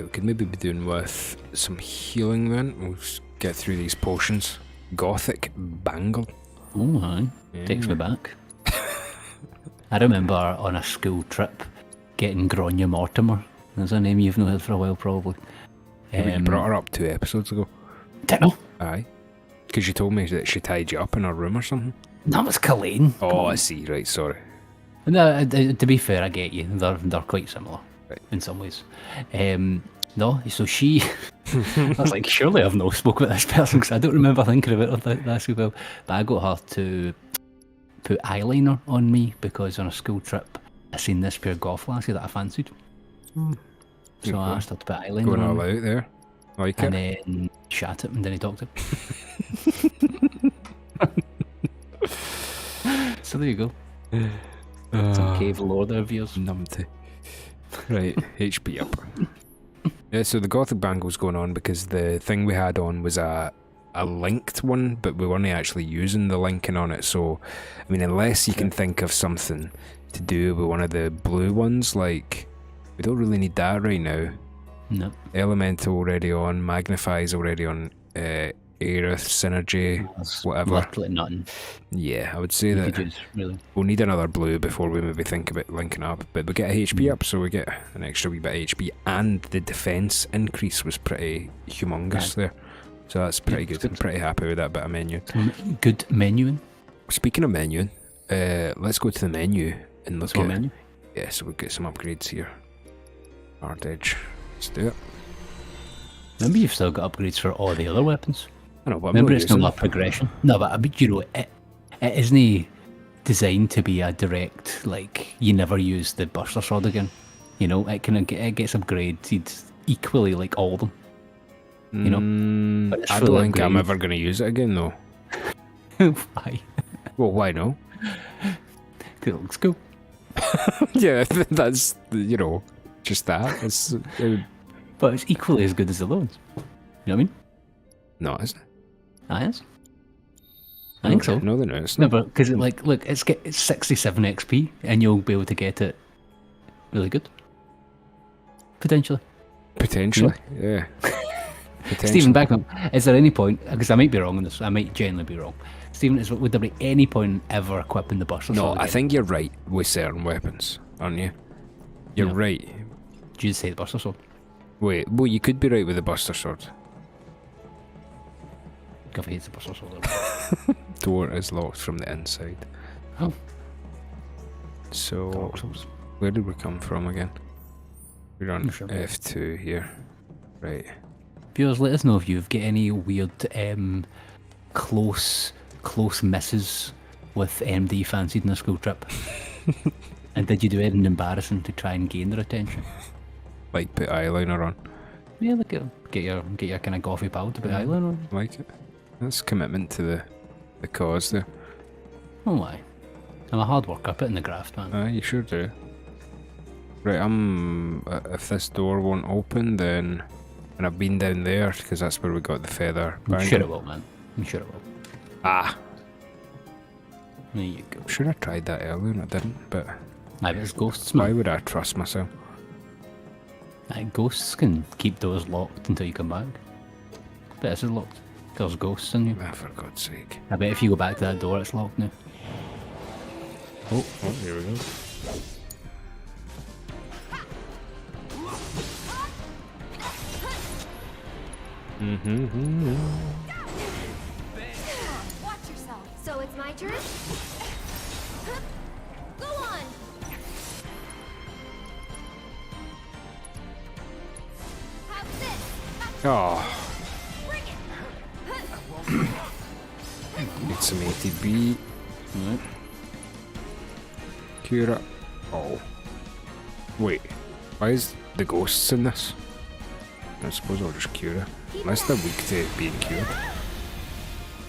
we could maybe be doing with some healing then. We'll just get through these potions. Gothic Bangle. Oh, aye. Takes me back. I remember on a school trip getting Gronya Mortimer. That's a name you've not heard for a while, probably. You brought her up 2 episodes ago. Didn't know. Aye. Because you told me that she tied you up in her room or something. That was Colleen. Oh, I see. Right, sorry. No, to be fair, I get you. They're quite similar Right. in some ways. No, so she I was like, surely I've not spoke about this person because I don't remember thinking about it that so well. But I got her to put eyeliner on me because on a school trip I seen this pair of goth lassie that I fancied. So I asked her to put eyeliner Going on all me. out there. Like And it. then shat it and then he talked it. So there you go. Some cave lore there of yours. Numpty. Right, HP up. Yeah, so the Gothic bangle's going on because the thing we had on was a linked one, but we weren't actually using the linking on it. So, I mean, unless you can think of something to do with one of the blue ones, like, we don't really need that right now. No. Elemental already on, Magnify's already on, Aerith, Synergy, That's whatever. literally nothing. Yeah, I would say You that could use, really. we'll need another blue before we maybe think about linking up. But we get a HP up, so we get an extra wee bit of HP, and the defense increase was pretty humongous there. So that's pretty good. I'm pretty happy with that bit of menu. Good menuing. Speaking of menuing, let's go to the menu and look What at... menu? Yeah, so we'll get some upgrades here. Hard edge. Let's do it. Remember you've still got upgrades for all the other weapons. I know, but I'm Remember not it's not using a progression. No, but I mean, you know, it isn't designed to be a direct, like, you never use the Buster Sword again. You know, it gets upgraded equally like all of them. You know? But it's I for don't the think I'm upgrades. ever going to use it again, though. Why? Well, why no? 'Cause it looks cool. Yeah, that's, you know, just that. It's... But it's equally as good as the other ones. You know what I mean? no, it's... Ah, yes. I think so. No, no, it's No, not. but because look, it's 67 XP, and you'll be able to get it really good. Potentially. Potentially, yeah. Potentially. Stephen, back up. Is there any point, because I might be wrong on this, I might genuinely be wrong. Stephen, would there be any point ever equipping the Buster No, Sword I again? think you're right with certain weapons, aren't you? You're Yeah. right. Did you just say the Buster Sword? Wait, well, you could be right with the Buster Sword. If he hates the Buster Sword. Door is locked from the inside. Oh. So, Dark Souls. where did we come from again? We're on Sure. F2 here. Right. Viewers, let us know if you've got any weird, close misses with MD fancied in a school trip. And did you do anything embarrassing to try and gain their attention? Like, put eyeliner on. Yeah, look at get your kind of gothy pal to put eyeliner on. Like it. That's commitment to the cause there. Oh my. I'm a hard worker, I put in the graft, man. You sure do. Right, if this door won't open, then... And I've been down there, because that's where we got the feather. I'm bangle. sure it will, man. I'm sure it will. Ah! There you go. I'm sure I tried that earlier and I didn't, but... Aye, but it's ghosts, Why man. would I trust myself? Aye, ghosts can keep doors locked until you come back. But this is locked. There's ghosts in you. Ah, for God's sake. I bet if you go back to that door, it's locked now. Oh, here we go. Watch yourself. So it's my turn? Go on! Have this! Oh, Bring it! need some ATB. Right. Cura. Oh. Wait, why is the ghosts in this? I suppose I'll just Cura. Unless they're weak to being cured.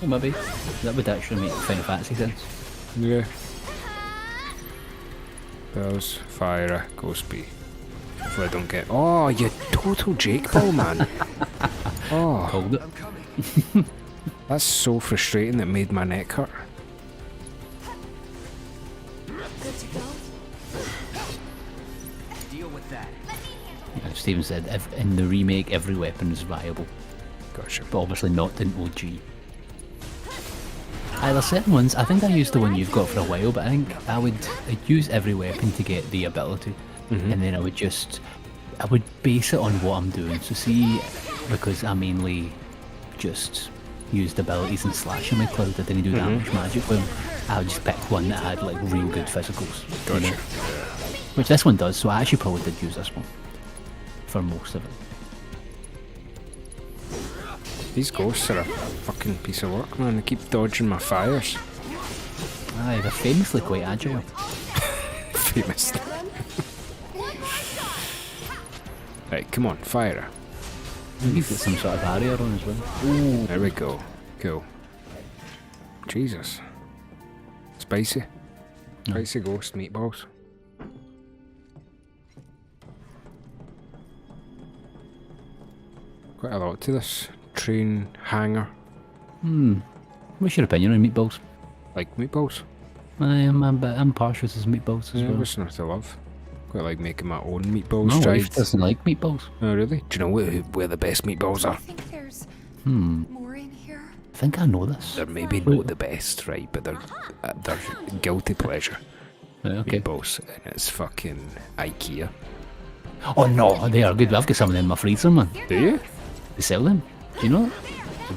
Oh, maybe. That would actually make Final Fantasy sense. Yeah. Bells, fire, ghost bee. Hopefully I don't get... Oh, you total Jake Ball, man. Oh, Called it. that's so frustrating that made my neck hurt. Good to go? Deal with that. Yeah, Steven said, in the remake, every weapon is viable. Gotcha. But obviously not in OG. There's certain ones, I think I used the one you've got for a while, but I think I'd use every weapon to get the ability. And then I would base it on what I'm doing. So see, because I mainly just used abilities and slashing my cloud, I didn't do damage magic with them. I would just pick one that had like real good physicals. you know? Which this one does, so I actually probably did use this one for most of it. These ghosts are a fucking piece of work, man. They keep dodging my fires. Aye, they're famously quite agile. Famous. Right, come on, fire her. You've got some sort of barrier on as well. There we go. Cool. Jesus. Spicy. Spicy ghost meatballs. Quite a lot to this train hangar. What's your opinion on meatballs? Like meatballs? I'm partial to meatballs as Yeah, well. what's not to love? Quite like making my own meatballs. My tried. wife doesn't like meatballs. Oh really? Do you know where the best meatballs I are? think there's more in here. I think I know this. They're maybe not the best, right? But they're guilty pleasure Right, okay. meatballs, and it's fucking IKEA. Oh no, they are good. I've got some of them in my freezer, man. Do you? They sell them. Do you know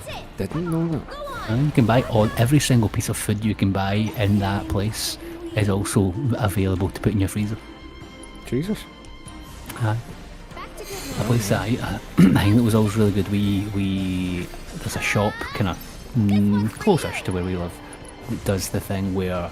that? Didn't know that. You can buy every single piece of food you can buy in that place is also available to put in your freezer. Jesus. Aye. A place that I think that was always really good. There's a shop kind of close-ish to where we live that does the thing where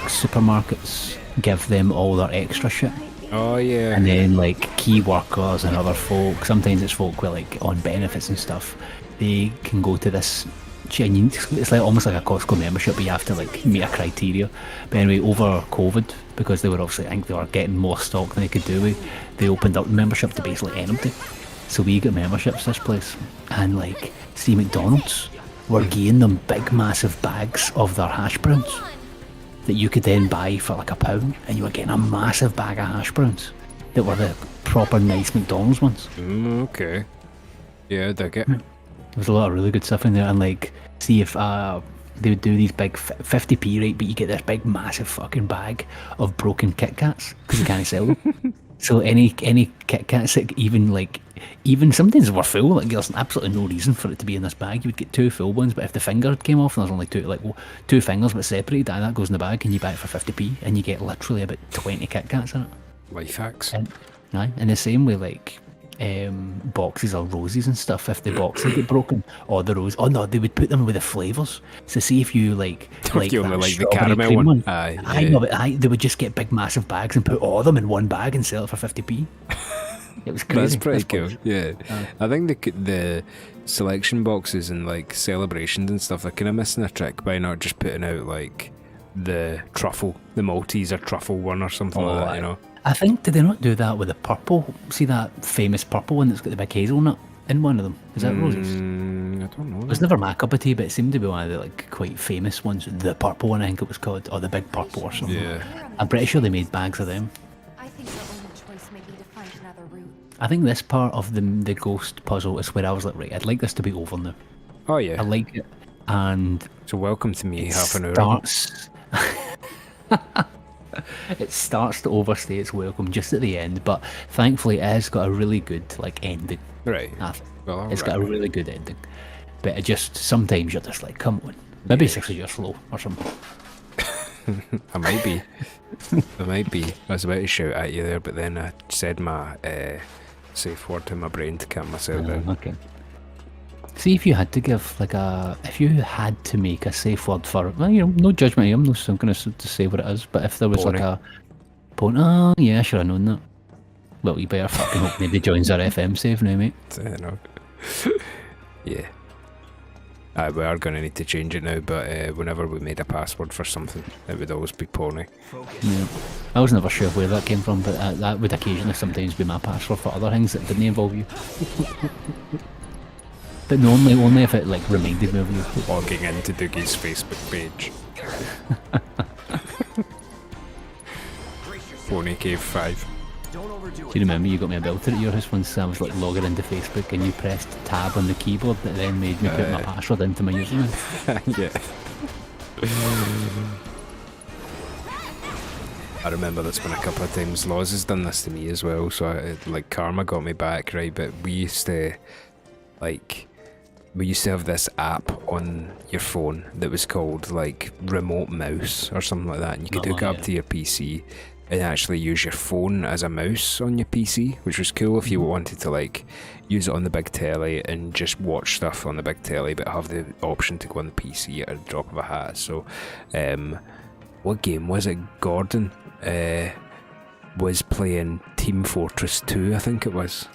supermarkets give them all their extra shit. Oh yeah. And then like key workers and other folk, sometimes it's folk with like on benefits and stuff, they can go to this chain. It's like almost like a Costco membership, but you have to like meet a criteria. But anyway, over COVID, because they were obviously, I think they were getting more stock than they could do with, they opened up the membership to basically empty. So we got memberships this place, and like see McDonald's were giving them big massive bags of their hash browns that you could then buy for like £1, and you were getting a massive bag of hash browns that were the proper nice McDonald's ones. Okay. Yeah, dig it. There was a lot of really good stuff in there, and like, see if they would do these big 50p, right, but you get this big massive fucking bag of broken Kit Kats because you can't sell them. So any Kit Kats that even sometimes were full, like there's absolutely no reason for it to be in this bag. You would get 2 full ones, but if the finger came off and there's only 2 fingers but separated, and that goes in the bag, and you buy it for 50p, and you get literally about 20 Kit Kats in it. Life hacks. And the same way, like boxes of roses and stuff, if the boxes get broken, or the rose, they would put them with the flavours. So see if you like You only that like the strawberry caramel cream one. Aye, I yeah. know, but they would just get big massive bags and put all of them in one bag and sell it for 50p. It was crazy. That's pretty cool. funny. Yeah. I think the selection boxes and like celebrations and stuff are kind of missing a trick by not just putting out like the truffle, the Maltese or truffle one or something like that, you know. I think, did they not do that with the purple? See that famous purple one that's got the big hazelnut in one of them? Is that roses? I don't know. It was never my cup of tea, but it seemed to be one of the like quite famous ones. The purple one, I think it was called, or the big purple or something. Yeah. I'm pretty sure they made bags of them. I think the only choice may be to find another route. I think this part of the ghost puzzle is where I was like, right, I'd like this to be over now. Oh I yeah. like it, and So welcome to me, it half an hour. starts. It starts to overstay its welcome just at the end, but thankfully it has got a really good like ending. Right. I think. Well, It's got a really good ending, but it just sometimes you're just like, come on, maybe it's actually just slow or something. I might be. I might be. I was about to shout at you there, but then I said my safe word to my brain to calm myself down. Okay. See if you had to give if you had to make a safe word for, well, you know, no judgment here, I'm not going to say what it is, but if there was Pony. like a pony, oh yeah, I should have known that. Well, you better fucking hope nobody joins our FM save now, mate. You know. Yeah. We are going to need to change it now, but whenever we made a password for something, it would always be pony. Yeah. I was never sure where that came from, but that would occasionally sometimes be my password for other things that didn't involve you. But no, only if it like reminded me of you. Logging into Doogie's Facebook page. Pony Cave 5. Do you remember you got me a belter at your house once? I was like logging into Facebook and you pressed tab on the keyboard that then made me put my password into my username. Yeah. I remember this one a couple of times. Laws has done this to me as well, so like karma got me back, right? But we used to have this app on your phone that was called like Remote Mouse or something like that, and you could hook it up to your PC, and actually use your phone as a mouse on your PC, which was cool if you wanted to like use it on the big telly and just watch stuff on the big telly, but have the option to go on the PC at a drop of a hat. So, what game was it? Gordon was playing Team Fortress 2, I think it was.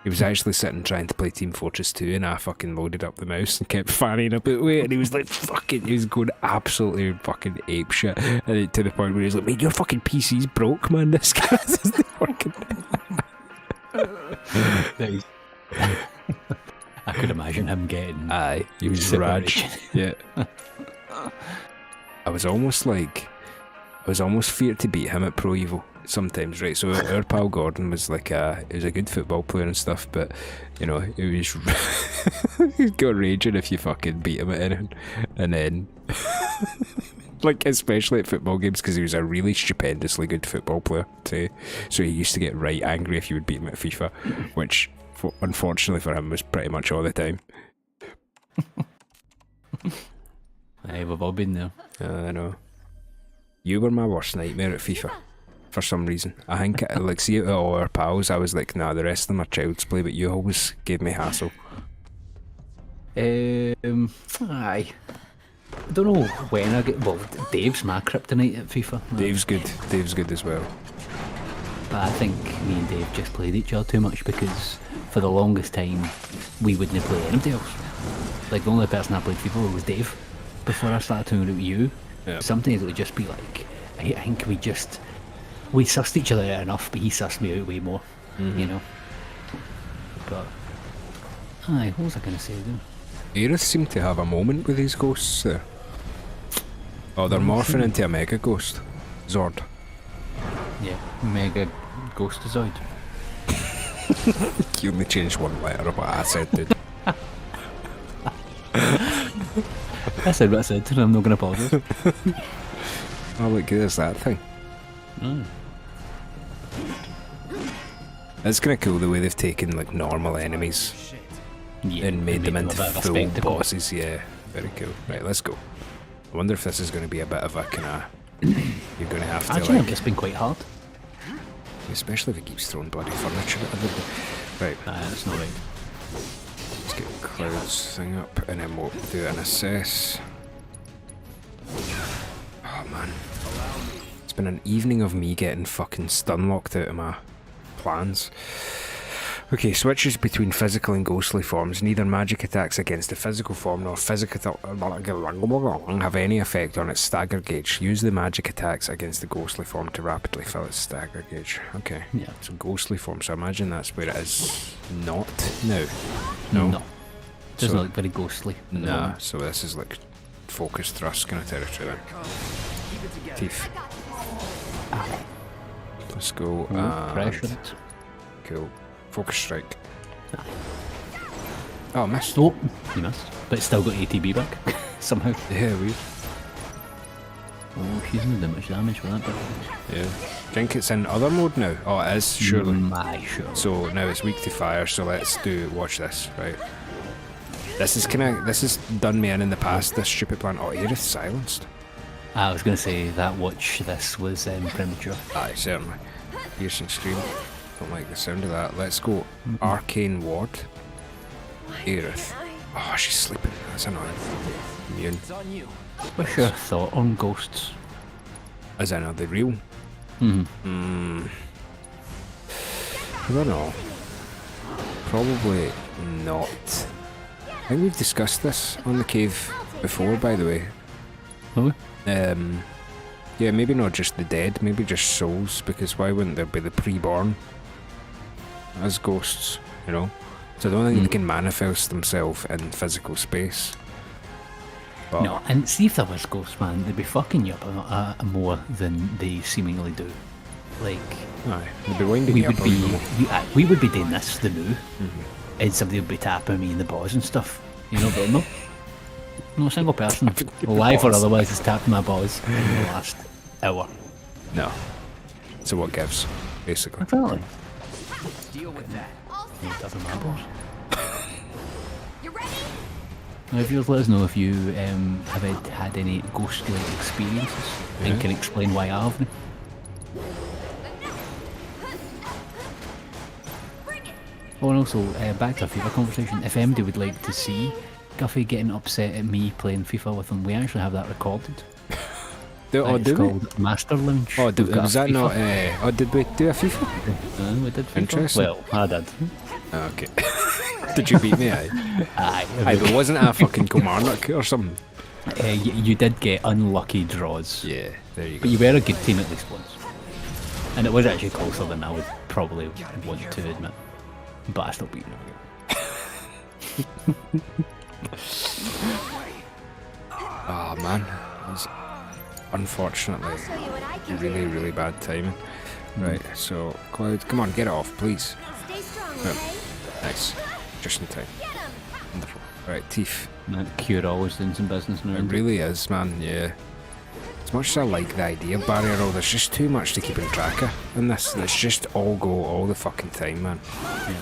He was actually sitting trying to play Team Fortress 2, and I fucking loaded up the mouse and kept fanning a bit with it, and he was like fucking, he was going absolutely fucking apeshit, and to the point where he was like, mate, your fucking PC's broke, man, this guy isn't working. Nice. I could imagine him getting. Aye, he was rage. Yeah. I was almost feared to beat him at Pro Evo sometimes, right? So our pal Gordon was like he was a good football player and stuff, but you know, he was he'd go raging if you fucking beat him at anything, and then like especially at football games, because he was a really stupendously good football player too. So he used to get right angry if you would beat him at FIFA, which unfortunately for him was pretty much all the time. Aye, we've all been there. I know. You were my worst nightmare at FIFA. For some reason. I think, like, see out of all our pals, I was like, nah, the rest of them are child's play, but you always gave me hassle. Aye. I don't know when I get. Well, Dave's my kryptonite at FIFA. Dave's good. Dave's good as well. But I think me and Dave just played each other too much, because for the longest time we wouldn't play anybody else. Like, the only person I played FIFA with was Dave before I started hanging out with you. Yeah. Sometimes it would just be like, I think we sussed each other out enough, but he sussed me out way more, you know. But, aye, what was I going to say then? Aerith seemed to have a moment with these ghosts there. Oh, they're morphing into a mega ghost. Zord. Yeah, Mega Ghost Zoid. You only changed one letter of what I said, dude. I said what I said, and I'm not going to apologise. Oh, look, there's that thing. It's kind of cool the way they've taken like normal enemies and made them into full bosses. Yeah, very cool. Right, let's go. I wonder if this is going to be a bit of a kind of. You're going to have to Actually, like. it's been quite hard. Especially if it keeps throwing bloody furniture at everybody. Right. That's not right. Let's get Cloud's thing up and then we'll do an assess. Oh man. It's been an evening of me getting fucking stun locked out of my plans. Okay, switches between physical and ghostly forms. Neither magic attacks against the physical form nor physical have any effect on its stagger gauge. Use the magic attacks against the ghostly form to rapidly fill its stagger gauge. Okay, Yeah. so ghostly form, so I imagine that's where it is not now. No. Doesn't So- look very ghostly. at the Nah, moment. so this is like focus thrust kind of territory then. Teeth. Let's go. Pressure it. Cool. Focus strike. Oh, missed. Oh, you missed. But it's still got ATB back, somehow. Yeah, weird. Oh, she's not doing much damage for that, but... Yeah. Think it's in other mode now? Oh, it is, surely. Aye, sure. So now it's weak to fire, so let's watch this, right? This is done me in the past, this stupid plan. Oh, Aerith silenced. I was going to say that watch this was premature. Aye, certainly. Piercing stream. Don't like the sound of that. Let's go Arcane Ward. Aerith. Oh, she's sleeping. That's annoying. Immune. What's your thought on ghosts? As in, are they real? I don't know. Probably not. I think we've discussed this on the cave before, by the way. Oh, Yeah, maybe not just the dead, maybe just souls, because why wouldn't there be the pre-born as ghosts, you know? So I don't think they can manifest themselves in physical space. But no, and see if there was ghosts, man, they'd be fucking you up more than they seemingly do. Like, aye, they'd be winding we you would up a be, little more. we would be doing this, the new, and somebody would be tapping me in the balls and stuff, you know, but no single person, live or balls. otherwise, has tapped my balls in the last hour. No. So what gives, basically? Exactly. Deal with that. He doesn't my balls. You ready? Now, if you let us know if you have had any ghost-like experiences and can explain why I haven't. Oh, and also, back to a FIFA conversation, if anybody would like to see Guffey getting upset at me playing FIFA with him, we actually have that recorded. Oh, It's do we? called Master Lunch. Oh, We've got was a that FIFA. not? Oh, did we do a FIFA? We did FIFA. Interesting. Well, I did. Okay. Did you beat me? Aye. Aye. Aye, but wasn't it a fucking Kilmarnock or something? You did get unlucky draws. Yeah, there you But go. you were a good team at least once. And it was actually closer than I would probably want to admit. But I still beat you. Oh man, that was unfortunately I'll show you what I can really, do. really bad timing. Right, so Cloud, come on, get it off, please. Stay strong, Yeah. okay? Nice, just in time. Get him! Wonderful. Right, Teeth. That Cure always doing some business now. It really is, man. Yeah. As much as I like the idea of barrier roll, there's just too much to keep in track of in this. Let's just all go all the fucking time, man. Yeah.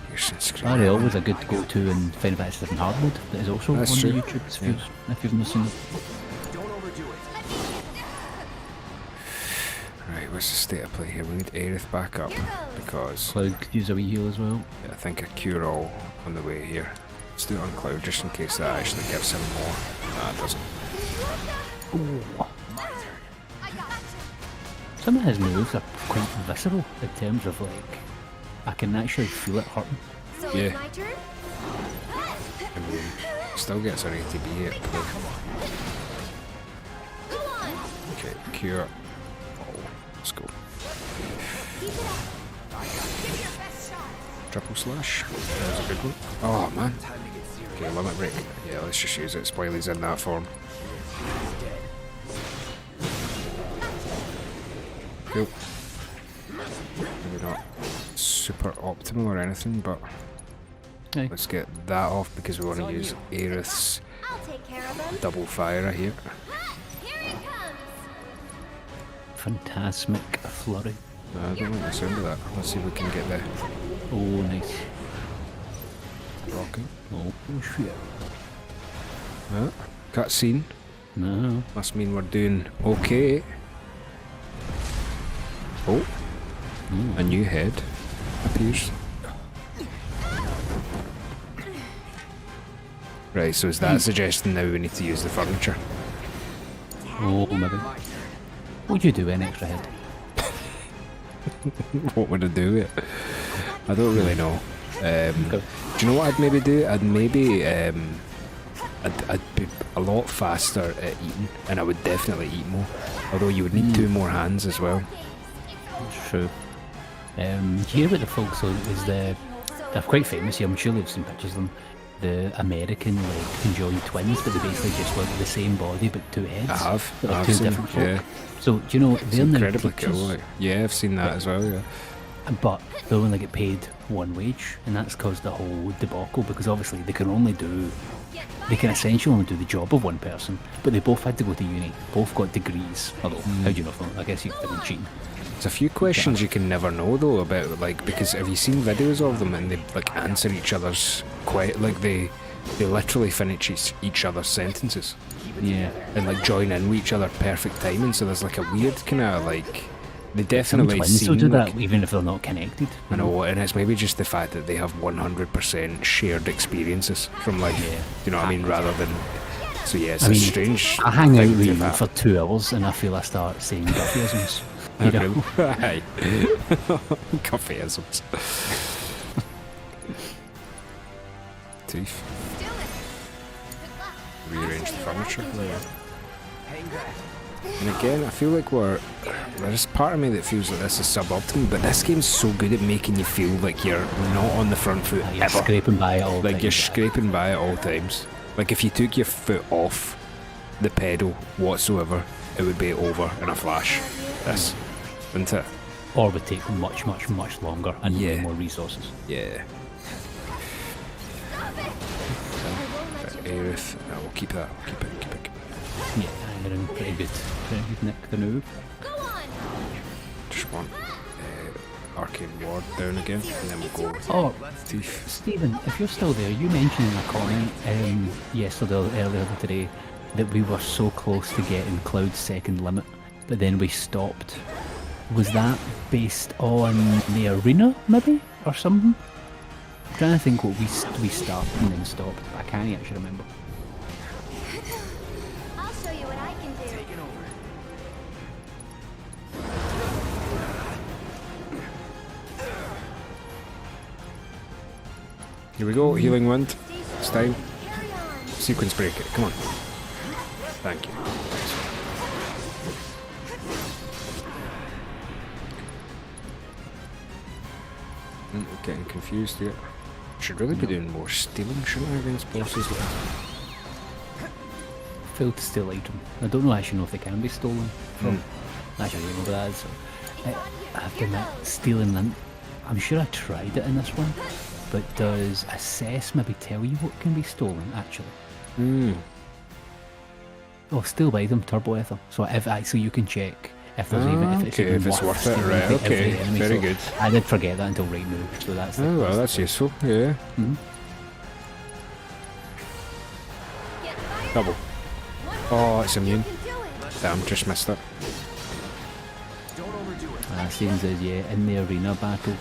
Here's some screen. Barry always a good go-to in Final Fantasy 7 Hard Mode that is also That's on true. the YouTube if you've not seen it. Right, what's the state of play here? We need Aerith back up because Cloud could use a wee heal as well. I think a cure all on the way here. Let's do it on Cloud just in case that actually gives him more. Nah, it doesn't. Oh. Some of his moves are quite visceral in terms of like, I can actually feel it hurting. So Yeah. it's my turn? I mean, still gets an ATB at play. Go on! Okay, cure. Oh, let's go. Keep it up! Give your best shot! Triple slash. That was a good one. Oh man. Okay, limit break. Yeah, let's just use it while he's in that form. Cool. Maybe not super optimal or anything, but Aye. let's get that off because we want to use Aerith's I'll take care of him! double fire here. Here he comes! Phantasmic Flurry. I don't like the sound of that. Let's see if we can get the Oh, nice. rocking. Oh, shit. Cutscene. No. Must mean we're doing okay. Oh, a new head appears. Right, so is that suggesting now we need to use the furniture? Oh, maybe. What'd you do with an extra head? What would I do with it? I don't really know. Okay. Do you know what I'd maybe do? I'd maybe I'd be a lot faster at eating, and I would definitely eat more. Although you would need 2 more hands as well. That's true. Here with the folks so is they're quite famous here, I'm sure you've seen pictures of them. The American like conjoined twins, but they basically just look the same body but 2 heads. I have. But they're I've 2 seen, different folk. yeah. So do you know It's they're now incredibly teachers, cool. Like, yeah, I've seen that as well. Yeah. but they only get paid 1 wage, and that's caused the whole debacle because obviously they can essentially only do the job of 1 person, but they both had to go to uni, both got degrees. Although, how do you know from? I guess you've been cheating. There's a few questions you can never know though about like because have you seen videos of them and they like answer each other's like they literally finish each other's sentences Yeah. and like join in with each other perfect timing. So there's like a weird kind of like they Some definitely twins will seem do like, that even if they're not connected. I know, and it's maybe just the fact that they have 100% shared experiences from life. Yeah. You know what I mean? Rather than so yeah, it's I a mean, strange. I hang out thing with to you have. for 2 hours and I feel I start saying Duffyisms. You know? Aye. Coffeeisms. Teeth. Do it! Rearrange the furniture. And again, I feel like there's part of me that feels like this is suboptimal, but this game's so good at making you feel like you're not on the front foot You're ever. scraping by it all the Like time. you're scraping by at all times. Like if you took your foot off the pedal whatsoever, it would be over in a flash. This, isn't it? Or would take much, much, much longer and way Yeah. more resources. Yeah. I won't let you down. Aerith, no, we'll keep that. Keep it. Yeah, they're in pretty good nick the move. Go on! Just want Arcane Ward down again, and then we'll go with Oh, Teeth. Stephen, if you're still there, you mentioned in a comment yesterday or earlier today that we were so close to getting Cloud's second limit, but then we stopped. Was that based on the arena, maybe, or something? I'm trying to think what we stopped and then stopped. I can't actually remember. I'll show you what I can do. Here we go, healing wind. It's time. Carry on. Sequence break it, come on. Thank you. Getting confused here. Should really be doing more stealing, shouldn't I, against bosses? Failed to steal item. I don't know actually know if they can be stolen from. Actually, I don't know what that is. So, I have to admit, stealing them. I'm sure I tried it in this one, but does assess maybe tell you what can be stolen actually? Oh, steal item, turbo ether. So if actually you can check if there's even if it's worth it, stealing right? every Okay, enemy. very So good. I did forget that until right now, so that's. Oh well, that's useful. Yeah. Get fired Double. up. One Oh, more. it's immune. You can do it. Damn, just missed it. Seems as in the arena battle,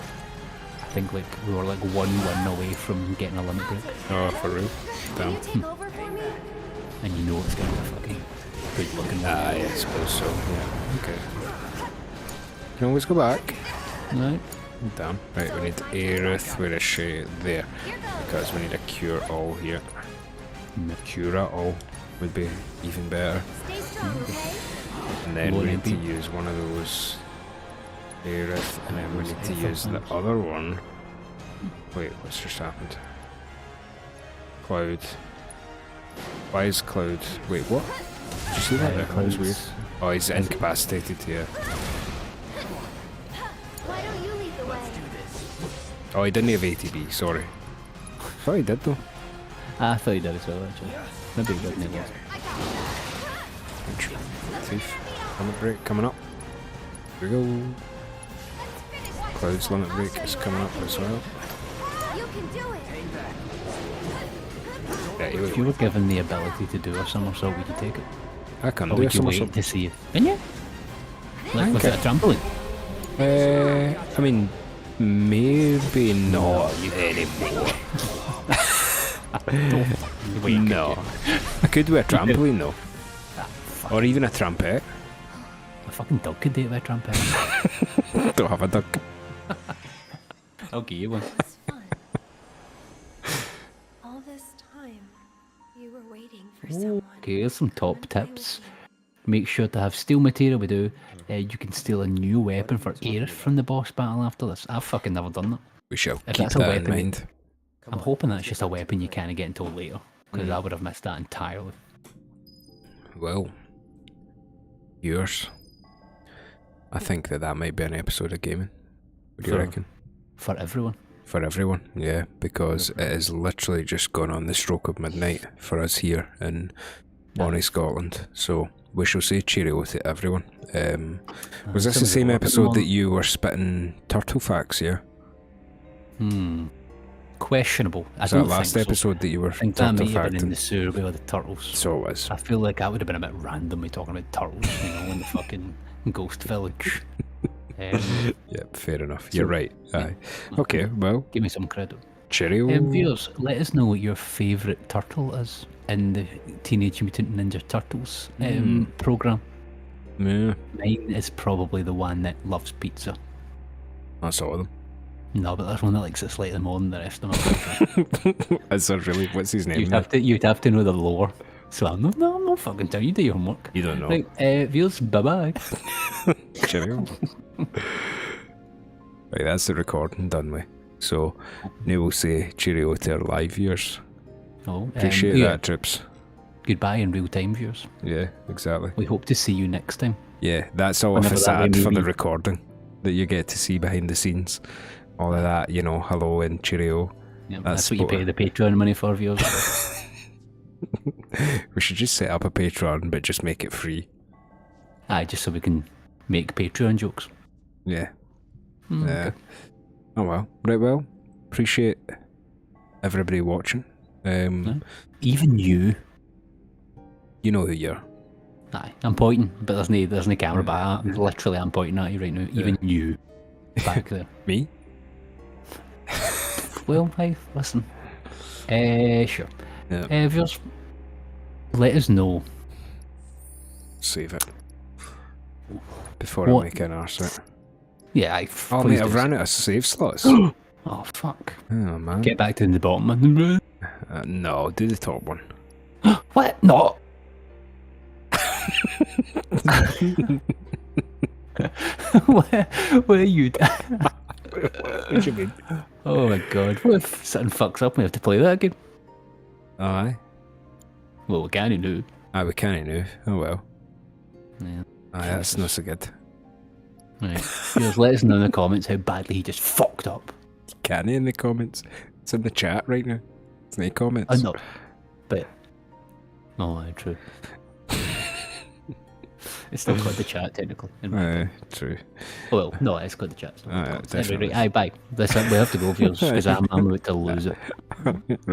I think like we were like 1-1 away from getting a limit break, Oh, for real. Will Damn. you take over for me? and you know it's gonna be a fucking good looking one. I suppose so. Yeah. Okay. Can always go back. Right. Damn. Right, we need Aerith. Where is she? There. Because we need a cure all here. Cure all would be even better. Stay strong, okay? And then we need to Maybe. use one of those Aerith, and then we need to FF7 use the other one. Wait, what's just happened? Cloud. Why is Cloud? Wait, what? Did you see that? That was weird. Oh, he's incapacitated here. Why don't you lead the way? Oh, he didn't have ATB, sorry. Thought he did though. I thought he did as well actually. Maybe he didn't. Thief. Limit break coming up. Here we go. Cloud's limit break is coming up as well. You can do it. Yeah, here we If go. you were given the ability to do a somersault, would you take it? I can Or do a would you wait somersault. to see if? Can you? Like with a trampoline? I mean, maybe not anymore. No. I could do a trampoline though. Or even a trumpet. A fucking dog could do it with a trumpet. Don't have a duck. I'll give you one. It's fun. All this time, you were waiting for someone. Okay, here's some top tips. Make sure to have steel material. We do. You can steal a new weapon for Aerith from the boss battle after this. I've fucking never done that. We shall If keep that's a that in weapon- mind. I'm hoping that's just a weapon you can't get until later, because I would have missed that entirely. Well, yours. I think that might be an episode of gaming. What do you For- reckon? For everyone. For everyone, yeah, because it is literally just gone on the stroke of midnight for us here in bonnie Scotland. So we shall say cheerio to everyone. Was this the somebody's same working episode on- that you were spitting turtle facts, yeah? Questionable. I Was don't that last think so. episode that you were I think that turtle may have been in facting? the sewer with the turtles. So it was. I feel like that would have been a bit randomly talking about turtles, you know, in the fucking ghost village. Yep, fair enough. You're right. Aye. Okay, well, Give me some credit. cheerio. Viewers, let us know what your favourite turtle is in the Teenage Mutant Ninja Turtles program. Yeah, Mine is probably the one that loves pizza. that's all of them. No, but there's one that likes it slightly more than the rest of them. Is there really? What's his name? You'd have to know the lore. So I'm not fucking telling you. Do your homework. You don't know. Right, viewers, bye bye. Cheerio. Right, that's the recording done with. So now we'll say cheerio to our live viewers. Oh, Appreciate yeah. that, Trips. Goodbye in real time, viewers. Yeah, exactly. We hope to see you next time. Yeah, that's all a Whenever that facade may for the be. recording that you get to see behind the scenes. All of that, you know, hello and cheerio. Yeah, That's that's what you what- pay the Patreon money for, viewers. We should just set up a Patreon, but just make it free. Aye, just so we can make Patreon jokes. Yeah. Okay. Oh well. Right, well. Appreciate everybody watching. Even you. You know who you are. Aye, I'm pointing, but there's no camera, but I'm pointing at you right now. Even you. Back there. Me? Well, hey, listen. Sure. Yeah. Viewers, let us know Save it. Before What? I make an arse out. Yeah, I. Oh, please mate, I've do ran so. out of save slots. Oh, Oh, fuck. man. Get back to the bottom, man. No, do the top one. What? No. what are you doing? What do you mean? Oh my god. What if something fucks up and we have to play that again? Aye. Well, we can't do. Aye, we can't now. Oh well. Yeah. Aye, that's not so good. Right. Just let us know in the comments how badly he just fucked up. Can in the comments? It's in the chat right now. It's in the comments. I know. But. Oh, true. It's still got the chat, technically. True. Oh, well, no, it's got the chat. Aye, Anyway, definitely. right, aye, bye. Listen, we have to go, viewers, because I'm about to lose it.